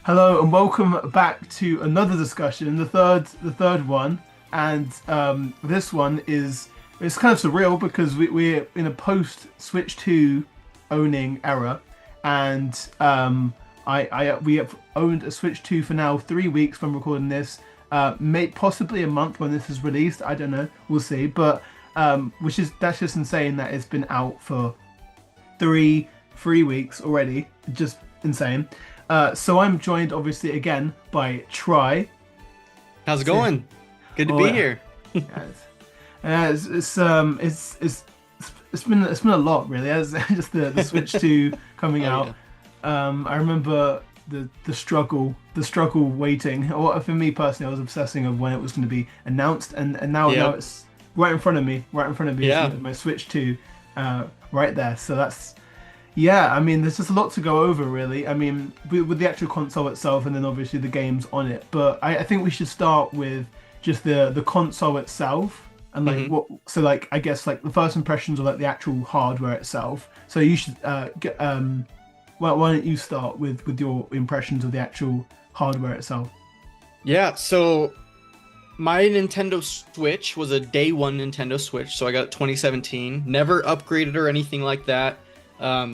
Hello and welcome back to another discussion, the third one, and this one is it's kind of surreal because we're in a post Switch 2 owning era, and we have owned a Switch 2 for now 3 weeks when recording this, may possibly a month when this is released. I don't know, we'll see, but which is that's just insane that it's been out for three weeks already, just insane. So I'm joined obviously again by Try. How's it going? Good to Oh be yeah, here. yeah, it's been a lot really. As just the Switch 2 coming Oh out. yeah. I remember the struggle waiting. Or for me personally, I was obsessing of when it was going to be announced, and now Yep. it's right in front of me is Yeah. my Switch 2, right there. So that's yeah, I mean, there's just a lot to go over, really. I mean, with the actual console itself, and then obviously the games on it. But I think we should start with just the console itself, and like hmm what. So like, I guess like the first impressions of like the actual hardware itself. So you should get well, why don't you start with your impressions of the actual hardware itself? Yeah. So my Nintendo Switch was a day one Nintendo Switch, so I got 2017. Never upgraded or anything like that.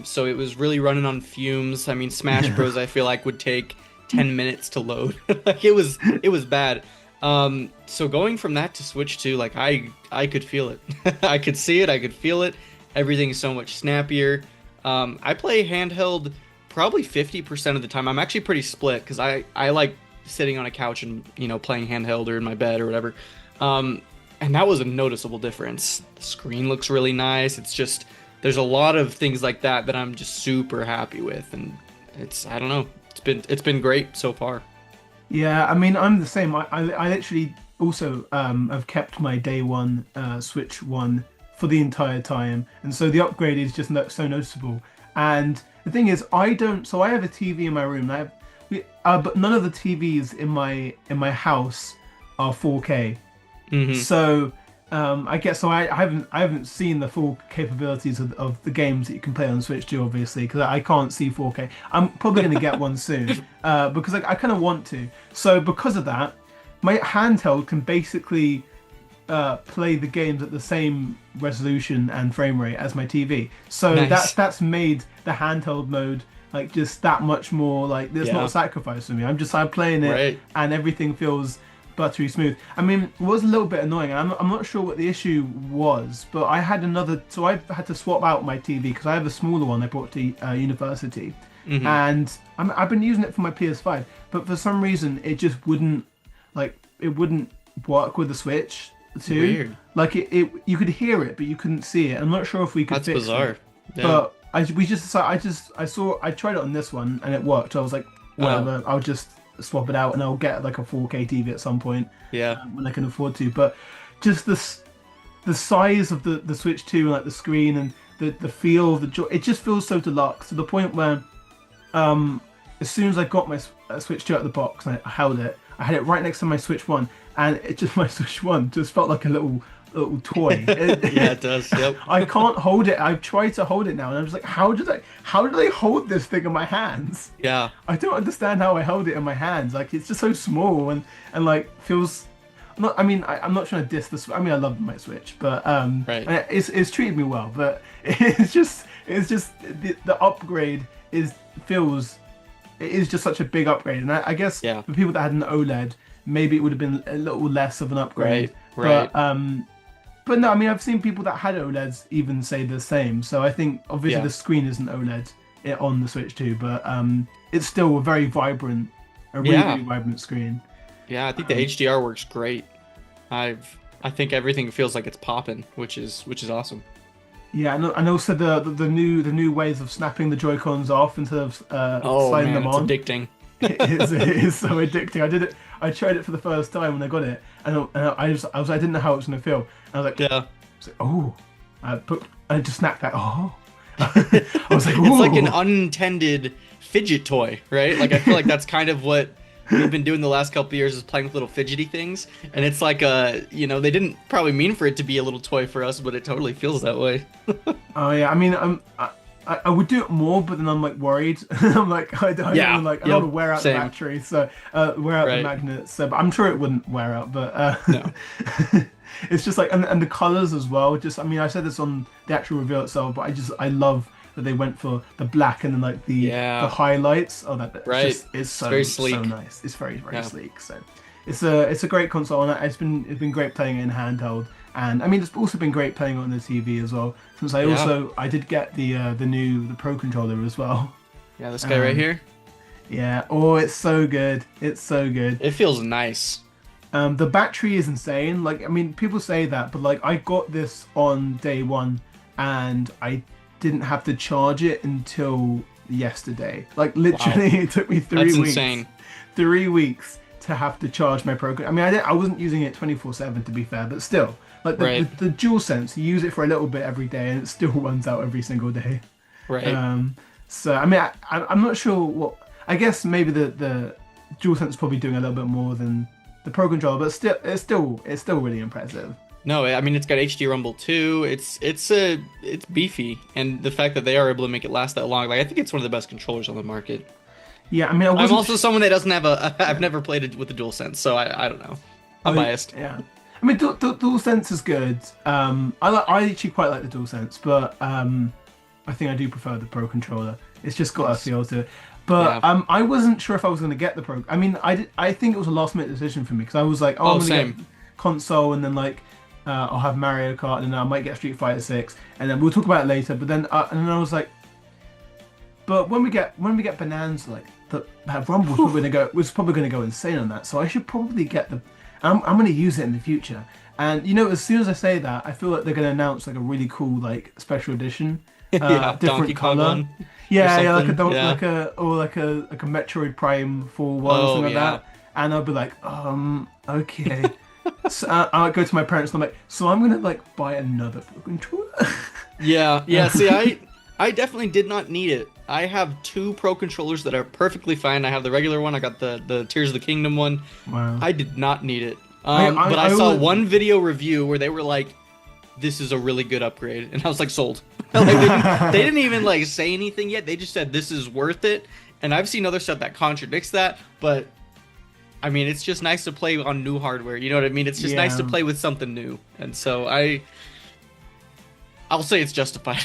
So it was really running on fumes. I mean, Smash Bros. I feel like would take 10 minutes to load. Like it was bad. So going from that to Switch 2, like I could feel it. I could see it. I could feel it. Everything's so much snappier. I play handheld probably 50% of the time. I'm actually pretty split because I like sitting on a couch and playing handheld or in my bed or whatever. And that was a noticeable difference. The screen looks really nice. It's just there's a lot of things like that that I'm just super happy with, and it's I don't know. It's been great so far. Yeah, I mean, I'm the same. I literally also have kept my day one Switch one for the entire time, and so the upgrade is just so noticeable. And the thing is, I don't. So I have a TV in my room, and but none of the TVs in my house are 4K. hmm So I guess so. I haven't seen the full capabilities of the games that you can play on Switch 2, obviously, because I can't see 4K. I'm probably going to get one soon because I kind of want to. So because of that, my handheld can basically play the games at the same resolution and frame rate as my TV. So that's Nice. that's made the handheld mode like just that much more like there's not a Yeah. sacrifice for me. I'm playing it Right. and everything feels buttery smooth. I mean, it was a little bit annoying. I'm not sure what the issue was, but I had another. So I had to swap out my TV because I have a smaller one I brought to university, hmm and I've been using it for my PS5. But for some reason, it just wouldn't it wouldn't work with the Switch too. Weird. Like you could hear it, but you couldn't see it. I'm not sure if we could That's fix it. bizarre. Yeah. But I tried it on this one and it worked. So I was like, Oh, whatever, I'll just swap it out and I'll get like a 4K TV at some point yeah. when I can afford to. But just the size of the Switch 2 and like the screen and the feel of the joy, it just feels so deluxe to the point where um as soon as I got my Switch 2 out of the box and I held it, I had it right next to my Switch 1, and it just my Switch 1 just felt like a little toy. Yeah, it does. Yep. I can't hold it. I've tried to hold it now, and I'm just like, how did I hold this thing in my hands? Yeah. I don't understand how I held it in my hands. Like it's just so small and like feels. I'm not trying to diss this. I mean, I love my Switch, but Right. it's treated me well. But it's just the upgrade feels it is just such a big upgrade. And I guess Yeah. for people that had an OLED, maybe it would have been a little less of an upgrade. Right. Right. But no, I mean I've seen people that had OLEDs even say the same. So I think obviously Yeah. the screen isn't OLED on the Switch too, but it's still a really Yeah. really vibrant screen. Yeah. I think the Um, HDR works great. I think everything feels like it's popping, which is awesome. Yeah, and also the new ways of snapping the Joy Cons off instead of Oh sliding man, them it's on. addicting. It is so addicting. I tried it for the first time when I got it, and I didn't know how it was gonna feel. I Yeah. was like, oh, I just snapped back. Oh, I was like, It's like an ooh. unintended fidget toy, right? Like I feel like that's kind of what we've been doing the last couple of years is playing with little fidgety things, and it's like they didn't probably mean for it to be a little toy for us, but it totally feels that way. Oh yeah, I mean, I would do it more, but then I'm like worried. I'm like I don't Yeah. want to like I don't Yep. want to wear out the Same. battery, so wear out the Right. magnets. So, but I'm sure it wouldn't wear out. But No. it's just like and the colors as well. Just I mean I said this on the actual reveal itself, but I love that they went for the black and then like the Yeah. highlights. Oh, that Right. it's just it's Very so sleek. nice. It's very Yeah. sleek. So it's a great console, and it's been great playing it in handheld. And I mean, it's also been great playing it on the TV as well. Since Yeah. I did get the Pro controller as well. Yeah. This guy right Um, here. yeah. Oh, it's so good. It's so good. It feels nice. The battery is insane. Like, I mean, people say that, but like, I got this on day one, and I didn't have to charge it until yesterday. Like, literally, Wow. it took me That's 3 weeks. insane. 3 weeks to have to charge my Pro. I mean, I wasn't using it 24/7 to be fair, but still, like Right. the DualSense, you use it for a little bit every day, and it still runs out every single day. Right. So I mean, I'm not sure what. I guess maybe the DualSense is probably doing a little bit more than the Pro controller, but it's still really impressive. No, I mean it's got HD Rumble too. It's beefy, and the fact that they are able to make it last that long, like I think it's one of the best controllers on the market. Yeah, I mean, I I'm wasn't. also someone that doesn't have a. I've never played it with the DualSense, so I don't know. I'm biased. Yeah, I mean, DualSense is good. I actually quite like the DualSense, but I think I do prefer the Pro controller. It's just got a feel to it. But Yeah. I wasn't sure if I was going to get the Pro. I mean, I think it was a last minute decision for me because I was like, Oh, I'm going to same. get console and then like I'll have Mario Kart and then I might get Street Fighter 6 and then we'll talk about it later. But then and then I was like, but when we get Bonanza, like that Rumble was probably going to go insane on that. So I should probably get the. I'm going to use it in the future. And you know, as soon as I say that, I feel like they're going to announce like a really cool like special edition, Yeah, different Donkey Kong color. one. Yeah, like a something, yeah. like a Metroid Prime 4 one or Oh, something like yeah. that. And I'll be like, okay. So I'll go to my parents and I'm like, so I'm gonna like buy another Pro controller. Yeah, yeah. See, I definitely did not need it. I have two Pro controllers that are perfectly fine. I have the regular one. I got the Tears of the Kingdom one. Wow. I did not need it. I But I saw would- one video review where they were like, "This is a really good upgrade," and I was like, "Sold." Like, they didn't even like say anything yet. They just said this is worth it. And I've seen other stuff that contradicts that, but I mean, it's just nice to play on new hardware. You know what I mean? It's just nice to Yeah. play with something new. And so I'll say it's justified.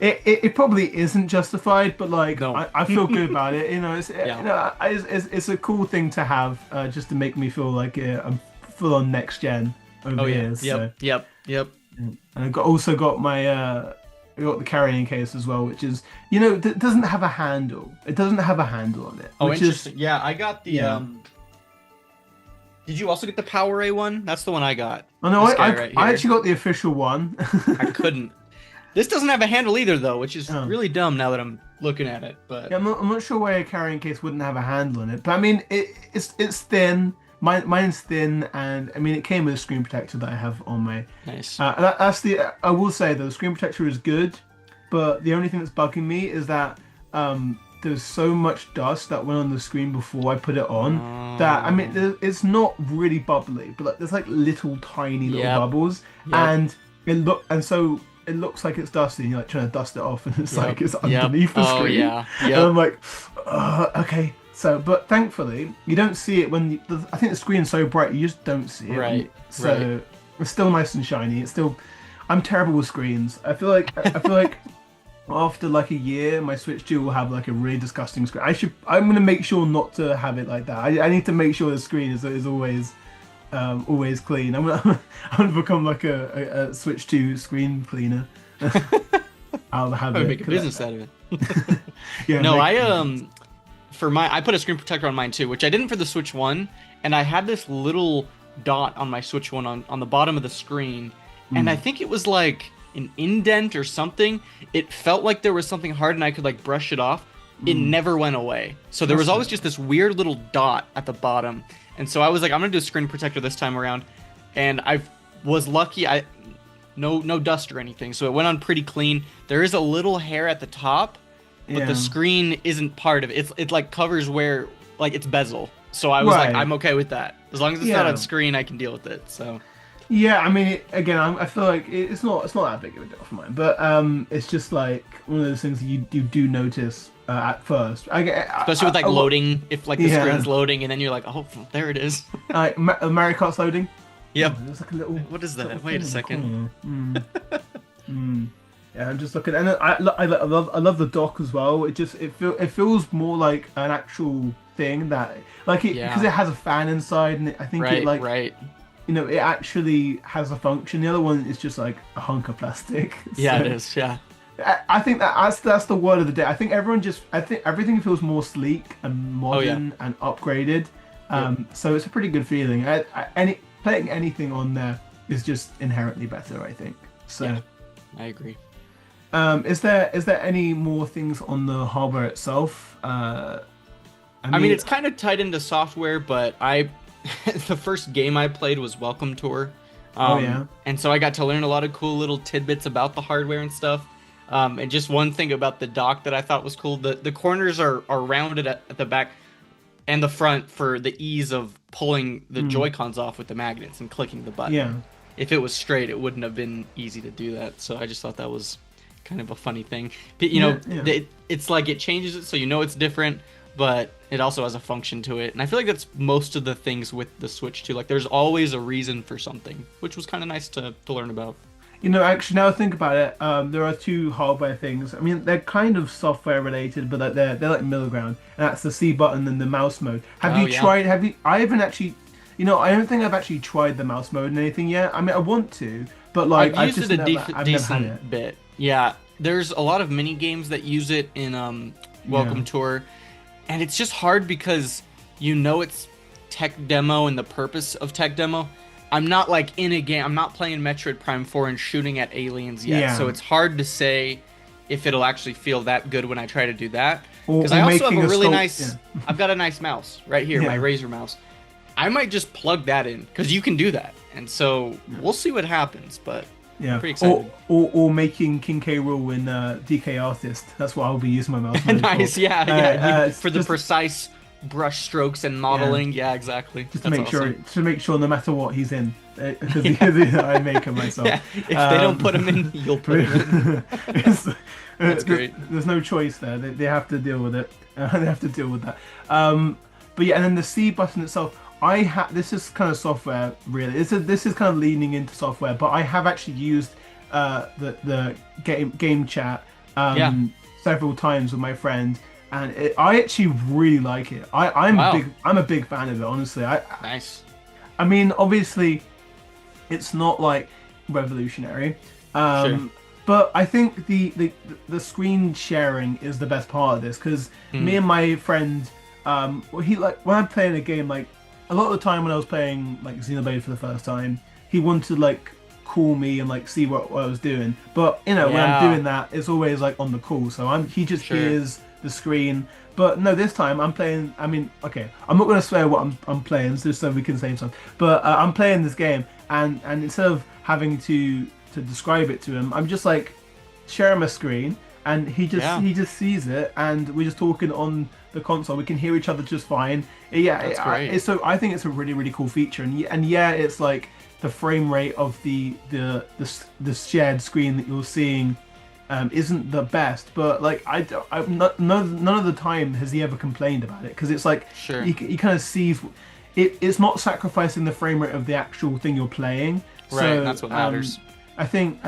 It probably isn't justified, but like No. I feel good about it. You know, Yeah. you know, it's a cool thing to have, just to make me feel like I'm full on next gen over Oh yeah. here. Yep. So. Yep. And also got my I got the carrying case as well, which is doesn't have a handle. It doesn't have a handle on it. Oh, which interesting. Yeah, I got the Yeah. Did you also get the Power A one? That's the one I got. Oh no, This guy right I here. actually got the official one. I couldn't. This doesn't have a handle either, though, which is Oh. really dumb now that I'm looking at it. But Yeah, I'm not sure why a carrying case wouldn't have a handle on it, but I mean it's thin. Mine's thin, and I mean it came with a screen protector that I have on my. nice. That's the. I will say though, the screen protector is good, but the only thing that's bugging me is that there's so much dust that went on the screen before I put it on that I mean it's not really bubbly, but like there's like little tiny little Yep. bubbles, Yep. and so it looks like it's dusty, and you're like trying to dust it off, and it's Yep. like it's Yep. underneath the Oh, screen. yeah. And Yep. I'm like, okay. So, but thankfully, you don't see it when I think the screen's so bright, you just don't see it. Right, So right. it's still nice and shiny. It's still. I'm terrible with screens. I feel like after like a year, my Switch 2 will have like a really disgusting screen. I'm gonna make sure not to have it like that. I need to make sure the screen is always clean. I'm gonna become like a Switch 2 screen cleaner. I'll have I would it. make a business out of it. Yeah. No, make- I put a screen protector on mine too, which I didn't for the Switch 1, and I had this little dot on my Switch 1 on the bottom of the screen, and I think it was like an indent or something. It felt like there was something hard and I could like brush it off. It never went away. So there was always just this weird little dot at the bottom. And so I was like, I'm gonna do a screen protector this time around. And I was lucky. No dust or anything, so it went on pretty clean. There is a little hair at the top, but Yeah. the screen isn't part of it. It like covers where like it's bezel. So I was like, Right. I'm okay with that. As long as it's not Yeah. on screen, I can deal with it. So Yeah, I mean, again, I feel like it's not that big of a deal for mine, but it's just like one of those things that you do notice at first. Especially with like loading, if like the yeah, screen's loading and then you're like, oh, there it is. Mario Kart's loading. Oh, Yep. there's like a little What is sort that? of Wait thing a in the second. corner. Yeah, I'm just looking, and I love the dock as well. It feels more like an actual thing that like it because Yeah. it has a fan inside, and I think it Right, like right. it actually has a function. The other one is just like a hunk of plastic. Yeah, it So is. Yeah. I think that's the word of the day. I think everything feels more sleek and Oh yeah. modern and upgraded. Yep. So it's a pretty good feeling. Playing anything on there is just inherently better, I think. So. Yeah. I agree. Is there any more things on the hardware itself? I mean, it's kind of tied into software, but the first game I played was Welcome Tour. Oh yeah. And so I got to learn a lot of cool little tidbits about the hardware and stuff. And just one thing about the dock that I thought was cool, the corners are rounded at the back and the front for the ease of pulling the Joy-Cons off with the magnets and clicking the button. Yeah. If it was straight, it wouldn't have been easy to do that. So I just thought that was kind of a funny thing. You know, Yeah. it's like it changes it so you know it's different, but it also has a function to it. And I feel like that's most of the things with the Switch too. Like there's always a reason for something, which was kind of nice to learn about. Actually, now I think about it, there are two hardware things. I mean, they're kind of software related, but they're like middle ground. And that's the C button and the mouse mode. Have Oh, you yeah. tried? I haven't actually. I don't think I've actually tried the mouse mode and anything yet. I mean, I want to, but like I've used just it a never, I've never had decent it. bit. Yeah, there's a lot of mini games that use it in Welcome Yeah. Tour, and it's just hard because it's tech demo and the purpose of tech demo. I'm not like in a game. I'm not playing Metroid Prime 4 and shooting at aliens yet, Yeah. so it's hard to say if it'll actually feel that good when I try to do that. Or Because I also have making a really sculpt- nice. yeah. I've got a nice mouse right here, my Yeah. Razer mouse. I might just plug that in because you can do that, and so we'll see what happens. But Yeah. pretty excited. Or making King K. Rool in DK Artist. That's what I'll be using my mouse mode Nice, for. yeah. For the just, precise brush strokes and modeling, yeah, exactly. just to That's make awesome. sure no matter what he's in, because I make him myself. Yeah, if they don't put him in, you'll put him in. It's- That's great. There's no choice there. They have to deal with it. They have to deal with that. But yeah, and then the C button itself. This is kind of software, really. This is kind of leaning into software, but I have actually used the game chat Yeah. several times with my friend, and I actually really like it. Wow. I'm a big fan of it, honestly. Nice. I mean, obviously, it's not like revolutionary, Sure. but I think the screen sharing is the best part of this because me and my friend, he like when I'm playing a game, like a lot of the time when I was playing like Xenoblade for the first time, he wanted to like call me and like see what I was doing. But when I'm Yeah. doing that, it's always like on the call, so he just Sure. hears the screen. But no, this time I'm playing. I mean, okay, I'm not gonna swear what I'm playing, just so we can say something. But I'm playing this game, and instead of having to describe it to him, I'm just like sharing my screen, and he just sees it, and we're just talking on the console. We can hear each other just fine. Yeah, That's great. so I think it's a really really cool feature, and yeah, it's like the frame rate of the shared screen that you're seeing isn't the best, but like none of the time has he ever complained about it because it's like Sure. he kind of sees it's not sacrificing the frame rate of the actual thing you're playing. Right, So, that's what matters. I think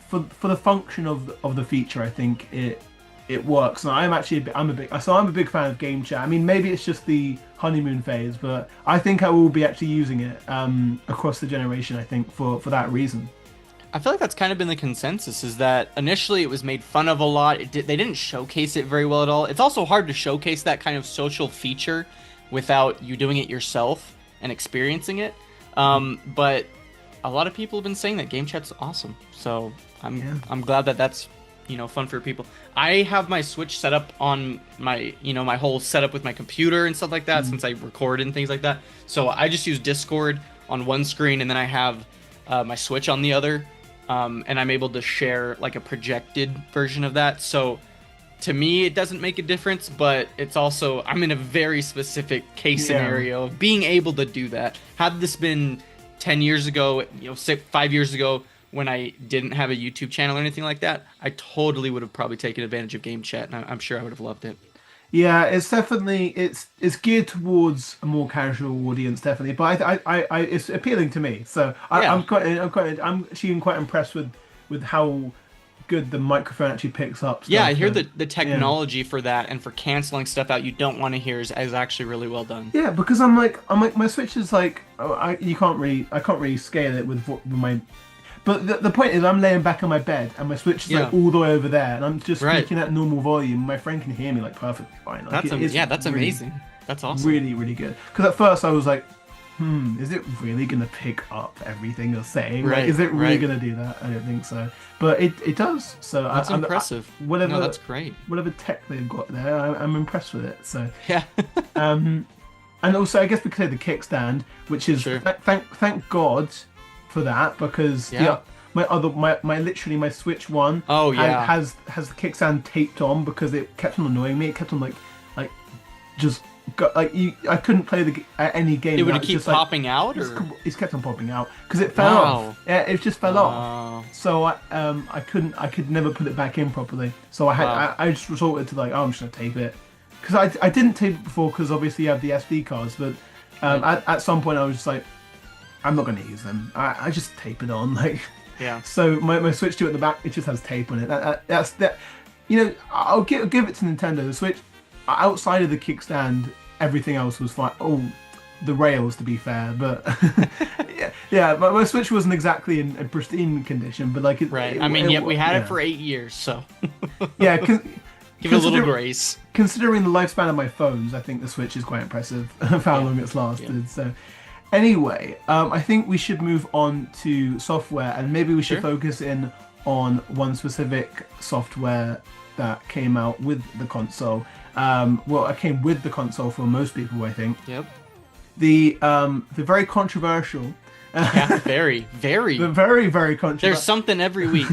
for the function of the feature, I think it works. And I'm a big fan of game chat. I mean, maybe it's just the honeymoon phase, but I think I will be actually using it across the generation. I think for that reason. I feel like that's kind of been the consensus, is that initially it was made fun of a lot. They didn't showcase it very well at all. It's also hard to showcase that kind of social feature without you doing it yourself and experiencing it. But a lot of people have been saying that game chat's awesome. So I'm glad that that's fun for people. I have my Switch set up on my my whole setup with my computer and stuff like that since I record and things like that. So I just use Discord on one screen and then I have my Switch on the other. And I'm able to share like a projected version of that. So to me, it doesn't make a difference, but it's also, I'm in a very specific case scenario of being able to do that. Had this been 10 years ago, 5 years ago, when I didn't have a YouTube channel or anything like that, I totally would have probably taken advantage of Game Chat, and I'm sure I would have loved it. Yeah, it's definitely it's geared towards a more casual audience, definitely. But it's appealing to me. So Yeah. I'm actually quite impressed with how good the microphone actually picks up Yeah, stuff. I hear And, the technology for that and for canceling stuff out you don't want to hear is actually really well done. yeah, because I'm like my Switch is like I can't really scale it with my. But the point is, I'm laying back on my bed, and my Switch is like Yeah. all the way over there, and I'm just Right. speaking at normal volume. My friend can hear me like perfectly fine. Like, That's really, amazing. That's awesome. really, really good. Because at first I was like, is it really gonna pick up everything you're saying? Like, Right, is it really right. gonna do that? I don't think so. But it does. So That's I'm, impressive. whatever No, that's great. whatever tech they've got there, I'm impressed with it. So Yeah. and also I guess we could say the kickstand, which is Sure. thank God for that, because Yeah. my literally my Switch One Oh, yeah. has the kickstand taped on because it kept on annoying me. It kept on like just I couldn't play any game. It would without keep just, like, popping out, or it's kept on popping out because it fell Wow. off. Yeah, it just fell off. Oh, So I could never put it back in properly. So Wow. I just resorted to like, oh, I'm just gonna tape it, because I didn't tape it before because obviously you have the SD cards, but at some point I was just like, I'm not gonna use them. I just tape it on like. yeah. So my Switch 2 at the back, it just has tape on it. That's that. You know, I'll give it to Nintendo. The Switch, outside of the kickstand, everything else was fine. Oh, the rails, to be fair, but yeah. My Switch wasn't exactly in a pristine condition, but like Right. I mean, we had it for 8 years, so yeah. give it a little grace. Considering the lifespan of my phones, I think the Switch is quite impressive of how long it's lasted. So, anyway, I think we should move on to software, and maybe we should Sure. focus in on one specific software that came out with the console. Well, it came with the console for most people, I think. Yep. The very controversial. Yeah. Very, very. The very, very controversial. There's something every week.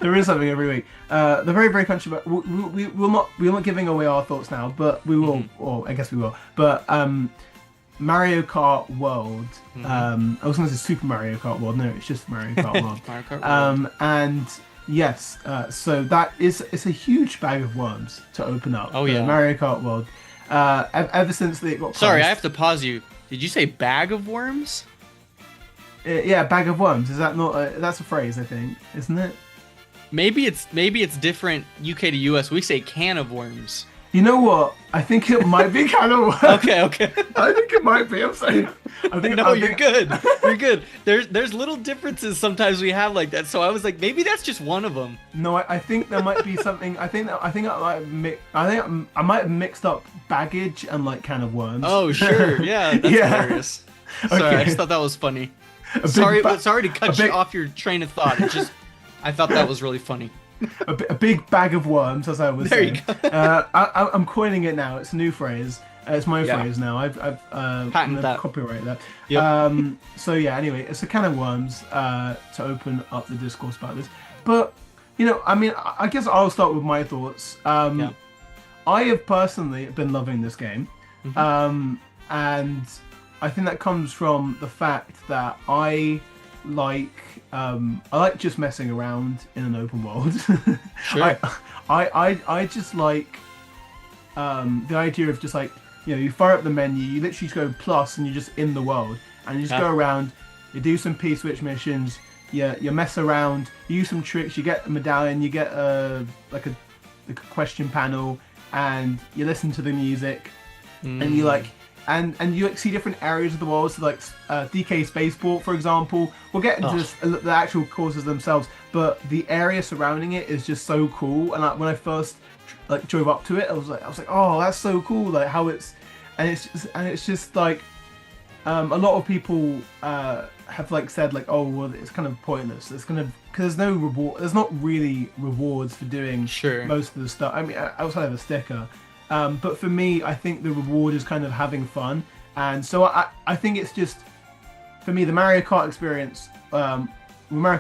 There is something every week. The very, very controversial. We're not giving away our thoughts now, but we will. Or I guess we will. But Mario Kart World. I was going to say Super Mario Kart World. No, it's just Mario Kart World. Mario Kart World. And yes, so it's a huge bag of worms to open up. Oh, yeah. Mario Kart World. Ever since it got Sorry, I priced- have to pause you. Did you say bag of worms? yeah, bag of worms. Is that not? That's a phrase, I think, isn't it? Maybe it's different UK to US. We say can of worms. You know what? I think it might be kind of worms. Okay, okay. I think it might be. I'm saying. I think. No, you're good. You're good. There's little differences sometimes we have like that. So I was like, maybe that's just one of them. No, I think there might be something. I think I might have mixed up baggage and like can of worms. Oh, sure. Yeah, that's Yeah. hilarious. Sorry, I Okay. just thought that was funny. big Sorry ba- to cut a big- you off your train of thought. It just I thought that was really funny. A big bag of worms, as I was There you saying. go. I'm coining it now. It's a new phrase. It's my Yeah. phrase now. I've Patent I'm gonna that. copyright that. Yep. So yeah. Anyway, it's a can of worms to open up the discourse about this. But you know, I mean, I guess I'll start with my thoughts. Yeah. I have personally been loving this game, Mm-hmm. and I think that comes from the fact that I like just messing around in an open world. Sure. I just like the idea of just like, you know, you fire up the menu, you literally just go plus, and you're just in the world, and you just go around, you do some P-switch missions, you mess around, you use some tricks, you get a medallion, you get like a question panel, and you listen to the music, and you like. And you like, see different areas of the world, so like DK Spaceport, for example. We'll get into the actual courses themselves, but the area surrounding it is just so cool. And when I first like drove up to it, I was like, oh, that's so cool! Like how it's just like a lot of people have like said like, oh, well, it's kind of pointless. It's kind of because there's no reward. There's not really rewards for doing most of the stuff. I mean, outside of a sticker. But for me, I think the reward is kind of having fun, and so I think it's just, for me, the Mario Kart experience, Mario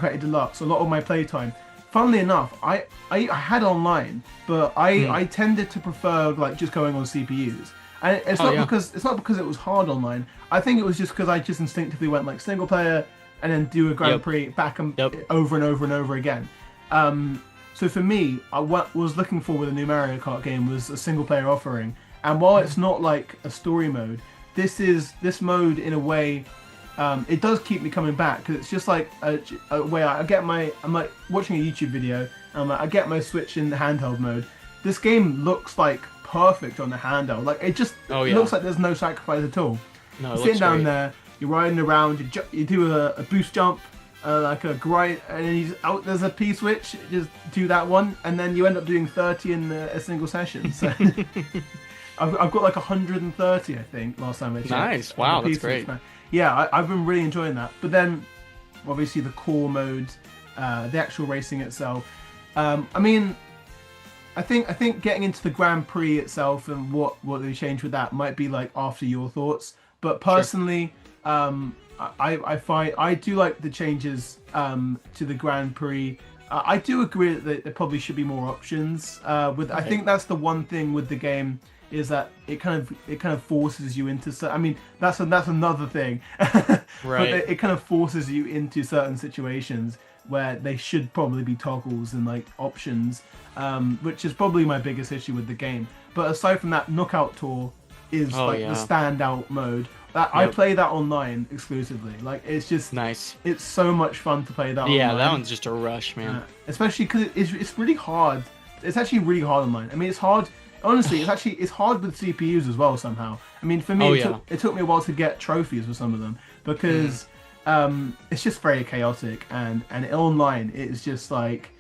Kart Deluxe, a lot of my playtime, funnily enough, I had online, but I tended to prefer like just going on CPUs, And it's Oh not yeah. because it was hard online. I think it was just because I just instinctively went like single player and then do a Grand Yep. Prix back and Yep. over and over and over again. So for me, what was looking for with a new Mario Kart game was a single player offering. And while it's not like a story mode, this mode in a way. It does keep me coming back because it's just like a way I'm like watching a YouTube video and I'm like, I get my Switch in the handheld mode. This game looks like perfect on the handheld. Like it looks like there's no sacrifice at all. No, You're sitting down there, you're riding around, you do a boost jump, like a grind, and then there's a P switch. Just do that one, and then you end up doing 30 in a single session. So I've got like 130, I think, last time I checked. Nice. Wow, that's P-Switch, great. man. Yeah, I've been really enjoying that. But then, obviously, the core mode, the actual racing itself. I mean, I think getting into the Grand Prix itself and what they changed with that might be like after your thoughts. But personally, I find I do like the changes to the Grand Prix. I do agree that there probably should be more options. I think that's the one thing with the game is that it kind of forces you into. I mean, that's another thing. Right. But it kind of forces you into certain situations where they should probably be toggles and like options, which is probably my biggest issue with the game. But aside from that, Knockout Tour is the standout mode. I play that online exclusively. Like it's just nice. It's so much fun to play that. Yeah, online. that one's just a rush, man. Especially because it's really hard. It's actually really hard online. I mean, it's hard. Honestly, it's hard with CPUs as well somehow. I mean, for me, it took me a while to get trophies with some of them because it's just very chaotic and online it's just like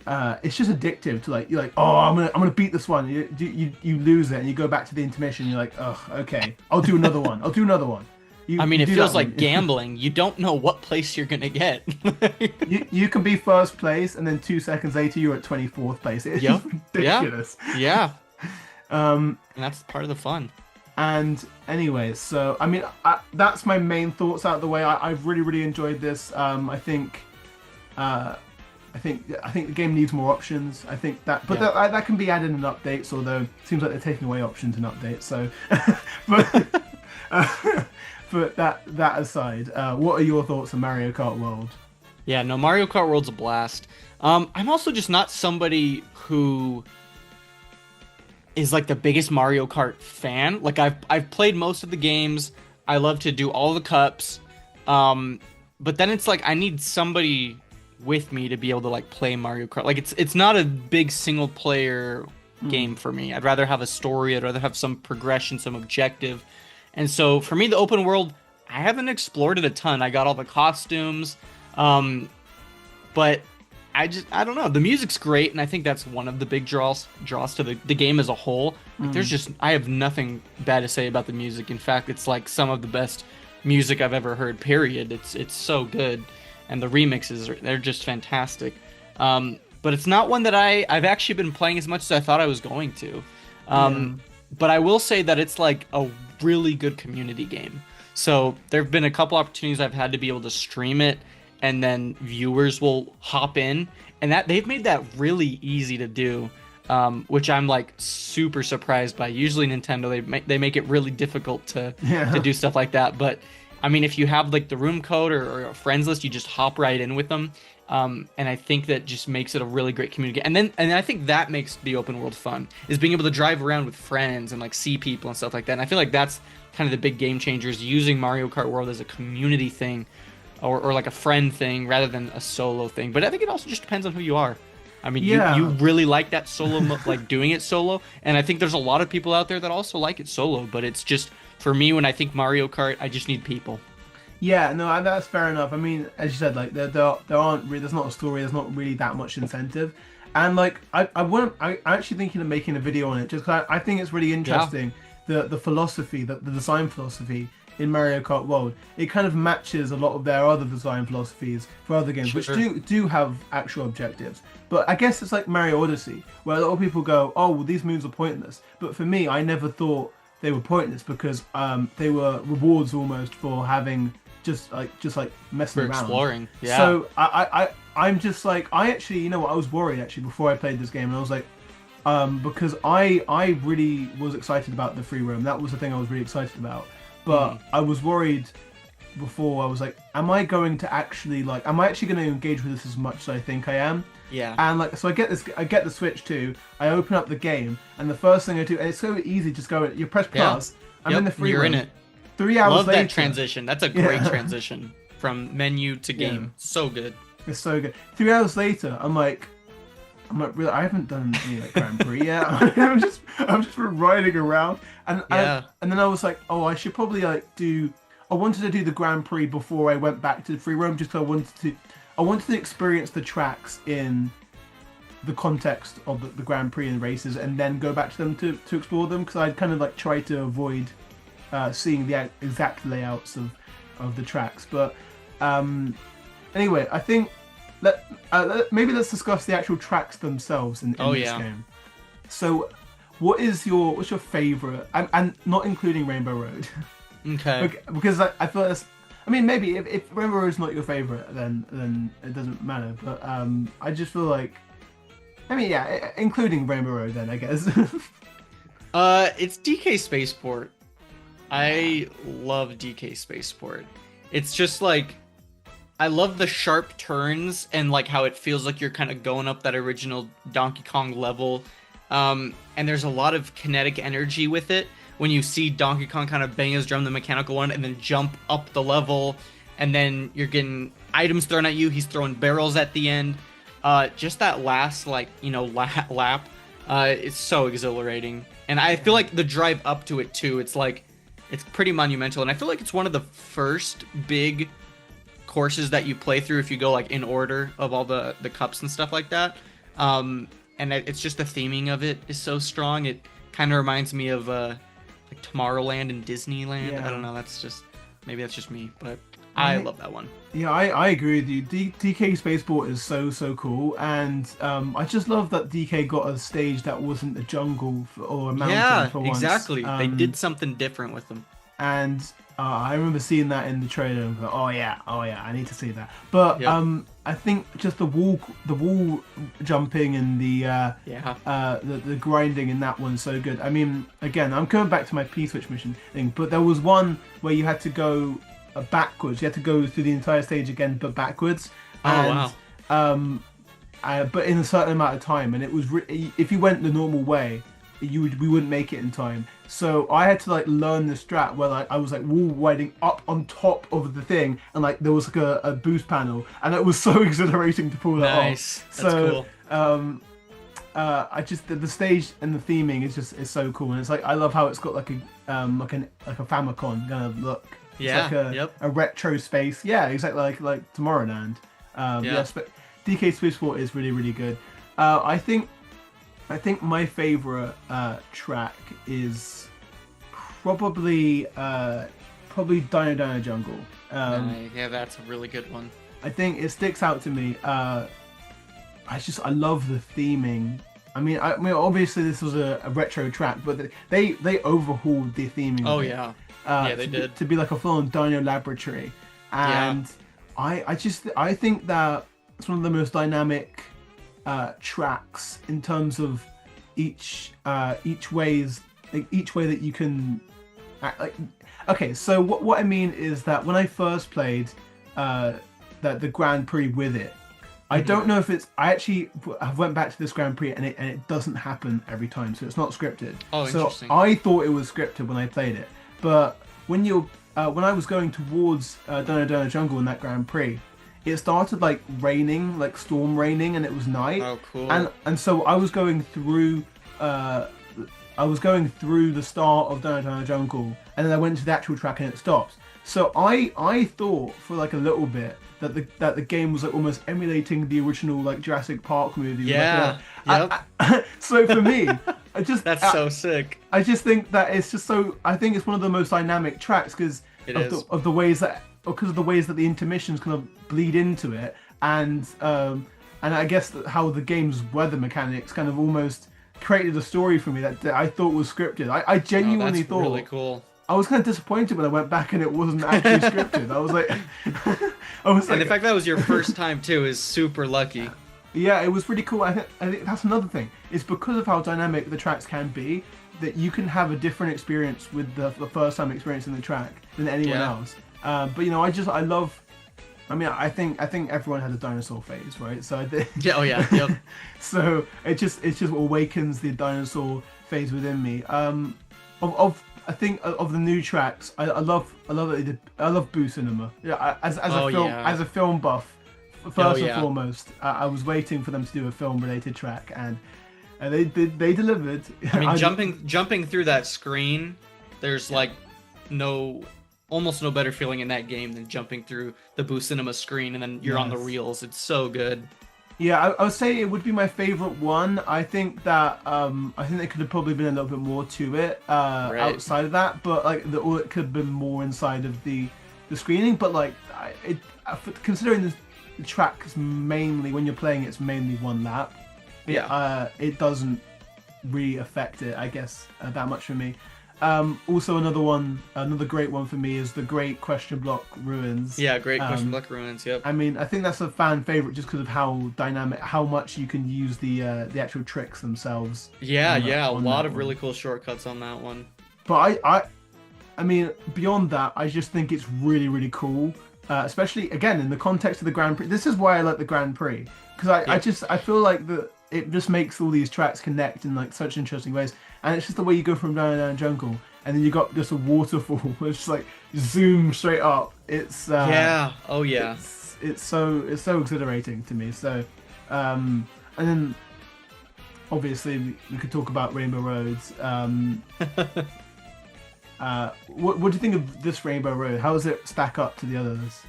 it's just addictive to you're like, oh, I'm gonna beat this one. You lose it and you go back to the intermission. You're like, oh, okay, I'll do another one. I mean, it feels like gambling. You don't know what place you're gonna get. you can be first place and then 2 seconds later you're at 24th place. It's just ridiculous. Yeah. And that's part of the fun. And anyway, so I mean, that's my main thoughts out of the way. I've really enjoyed this. I think the game needs more options. I think that, but that can be added in updates. Although it seems like they're taking away options in updates. So, but that aside, what are your thoughts on Mario Kart World? Yeah, no, Mario Kart World's a blast. I'm also just not somebody who is like the biggest Mario Kart fan. Like I've played most of the games. I love to do all the cups. But then it's like I need somebody with me to be able to like play Mario Kart. Like it's not a big single player game for me. I'd rather have a story. I'd rather have some progression, some objective. And so for me, the open world, I haven't explored it a ton. I got all the costumes, but I don't know. The music's great, and I think that's one of the big draws to the game as a whole. Like, I have nothing bad to say about the music. In fact, it's like some of the best music I've ever heard. Period. It's so good, and the remixes they're just fantastic. But it's not one that I've actually been playing as much as I thought I was going to. But I will say that it's like a really good community game. So there have been a couple opportunities I've had to be able to stream it, and then viewers will hop in, and that they've made that really easy to do, which I'm like super surprised by. Usually Nintendo they make it really difficult to do stuff like that. But I mean, if you have like the room code or a friends list, you just hop right in with them. And I think that just makes it a really great community. And I think that makes the open world fun, is being able to drive around with friends and like see people and stuff like that. And I feel like that's kind of the big game changers, using Mario Kart World as a community thing or like a friend thing rather than a solo thing. But I think it also just depends on who you are. I mean, you really like that solo, like doing it solo. And I think there's a lot of people out there that also like it solo. But it's just, for me, when I think Mario Kart, I just need people. Yeah, no, that's fair enough. I mean, as you said, like there's not a story, there's not really that much incentive, and like I'm actually thinking of making a video on it just because I think it's really interesting. The philosophy, the design philosophy in Mario Kart World, it kind of matches a lot of their other design philosophies for other games, which do have actual objectives. But I guess it's like Mario Odyssey, where a lot of people go, oh, well, these moves are pointless. But for me, I never thought they were pointless because they were rewards almost for having just like messing around, exploring. Yeah. So I'm just like, I actually, you know what, I was worried actually before I played this game, and I was like, because I really was excited about the free roam. That was the thing I was really excited about. But I was worried before. I was like, am I going to actually like? Am I actually going to engage with this as much as I think I am? Yeah. And like, so I get this. I get the Switch 2. I open up the game, and the first thing I do, and it's so easy. Just go. You press plus. I'm in the free roam. You're in it. 3 hours Love later. that transition. That's a great transition from menu to game. Yeah. So good. It's so good. 3 hours later, I'm like, really, I haven't done any like Grand Prix yet. I'm just riding around, and and then I was like, oh, I should probably like do. I wanted to do the Grand Prix before I went back to the free roam, just because I wanted to experience the tracks in the context of the Grand Prix and races, and then go back to them to explore them, because I'd kind of like try to avoid seeing the exact layouts of the tracks. But anyway, I think maybe let's discuss the actual tracks themselves in this game. So, what's your favorite, and not including Rainbow Road? Okay. Because I feel that's. I mean, maybe if Rainbow Road is not your favorite, then it doesn't matter. But I just feel like, I mean, yeah, including Rainbow Road, then I guess. It's DK Spaceport. I love DK Spaceport. It's just like, I love the sharp turns and like how it feels like you're kind of going up that original Donkey Kong level. And there's a lot of kinetic energy with it. When you see Donkey Kong kind of bang his drum, the mechanical one, and then jump up the level, and then you're getting items thrown at you. He's throwing barrels at the end. Just that last lap, it's so exhilarating. And I feel like the drive up to it too, it's pretty monumental. And I feel like it's one of the first big courses that you play through if you go like in order of all the cups and stuff like that. And it's just the theming of it is so strong. It kind of reminds me of like Tomorrowland and Disneyland. Yeah. I don't know. Maybe that's just me, but I love that one. Yeah, I agree with you. DK Spaceport is so cool, and I just love that DK got a stage that wasn't a jungle or a mountain for once. Yeah, exactly. They did something different with them. And I remember seeing that in the trailer and thought, oh yeah, I need to see that. But I think just the wall jumping and the grinding in that one's so good. I mean, again, I'm coming back to my P-switch mission thing, but there was one where you had to go backwards. You had to go through the entire stage again, but backwards. Oh wow. But in a certain amount of time, and it was if you went the normal way, we wouldn't make it in time. So I had to like learn the strat where like I was like wall riding up on top of the thing, and like there was like a boost panel, and it was so exhilarating to pull that off. That's cool. I just the stage and the theming is so cool, and it's like I love how it's got like a Famicom kind of look. It's like a retro space. Yeah, exactly like Tomorrowland. DK Spaceport is really good. I think my favorite track is probably Dino Dino Jungle. Yeah, that's a really good one. I think it sticks out to me. I love the theming. I mean, obviously this was a retro track, but they overhauled the theming. Oh yeah. They did. To be like a full-on Dino laboratory, and I think that it's one of the most dynamic tracks in terms of each way that you can act like. Okay, so what I mean is that when I first played the Grand Prix with it, I don't know if it's. I actually went back to this Grand Prix and it doesn't happen every time, so it's not scripted. Oh, so interesting. I thought it was scripted when I played it, but when I was going towards Dino Dino Jungle in that Grand Prix, it started like raining, like storm raining, and it was night. Oh, cool. And so I was going through the start of Dino Dino Jungle, and then I went to the actual track and it stops. So I thought for like a little bit that the game was like almost emulating the original like Jurassic Park movie. Yeah. So for me, that's so sick. I just think that it's just so. I think it's one of the most dynamic tracks because of the ways that the intermissions kind of bleed into it, and I guess how the game's weather mechanics kind of almost created a story for me that I thought was scripted. I genuinely thought. Really cool. I was kind of disappointed when I went back and it wasn't actually scripted. I was like, and the fact that was your first time too is super lucky. Yeah, it was really cool. I think that's another thing. It's because of how dynamic the tracks can be that you can have a different experience with the first time experiencing the track than anyone Yeah. else. But you know, I love. I mean, I think everyone had a dinosaur phase, right? So I think. Yeah. Oh yeah. Yep. So it just awakens the dinosaur phase within me. Of I think of the new tracks, I love that they did, I love Boo Cinema. Yeah, as Oh a film yeah. as a film buff, Oh first and yeah. foremost, I was waiting for them to do a film related track, and they delivered. I mean, jumping through that screen, there's Yeah. like no almost no better feeling in that game than jumping through the Boo Cinema screen and then you're on the Yes. reels. It's so good. Yeah, I would say it would be my favorite one. I think there could have probably been a little bit more to it Right. outside of that, but like or it could have been more inside of the screening. But like considering the tracks mainly when you're playing, it's mainly one lap. Yeah. It doesn't really affect it, I guess, that much for me. Also, another great one for me is the Great Question Block Ruins. Yeah, great question. Black Ruins. Yep. I mean, I think that's a fan favorite just because of how dynamic, how much you can use the actual tricks themselves. Yeah, on that- yeah, a on lot that of one. really cool shortcuts on that one. But I mean, beyond that, I just think it's really, really cool. Especially again in the context of the Grand Prix. This is why I like the Grand Prix because I feel like that it just makes all these tracks connect in like such interesting ways, and it's just the way you go from down jungle, and then you got just a waterfall which just like zoom straight up. It's Yeah. Oh yeah. it's so exhilarating to me. So, and then obviously we could talk about Rainbow Roads. What do you think of this Rainbow Road? How does it stack up to the others?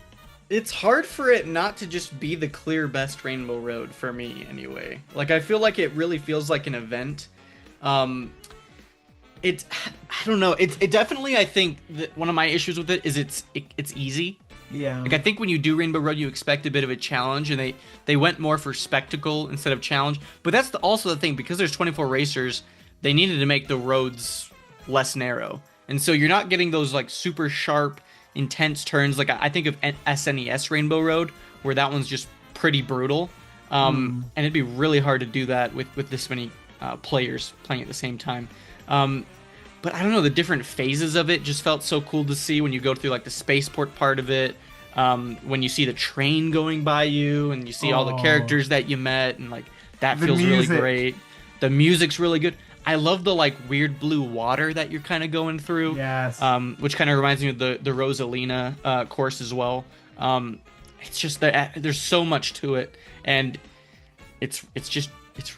It's hard for it not to just be the clear best Rainbow Road for me anyway. Like I feel like it really feels like an event. It's I don't know. It definitely I think that one of my issues with it is it's easy. Yeah. Like I think when you do Rainbow Road, you expect a bit of a challenge, and they went more for spectacle instead of challenge. But that's also the thing, because there's 24 racers, they needed to make the roads less narrow, and so you're not getting those like super sharp, intense turns. Like I think of SNES Rainbow Road, where that one's just pretty brutal, and it'd be really hard to do that with this many players playing at the same time. But I don't know, the different phases of it just felt so cool to see when you go through like the spaceport part of it, when you see the train going by you and you see all the characters that you met, and like that The feels really music. great. The music's really good. I love the like weird blue water that you're kind of going through, Yes. which kind of reminds me of the Rosalina course as well. It's just that there's so much to it, and it's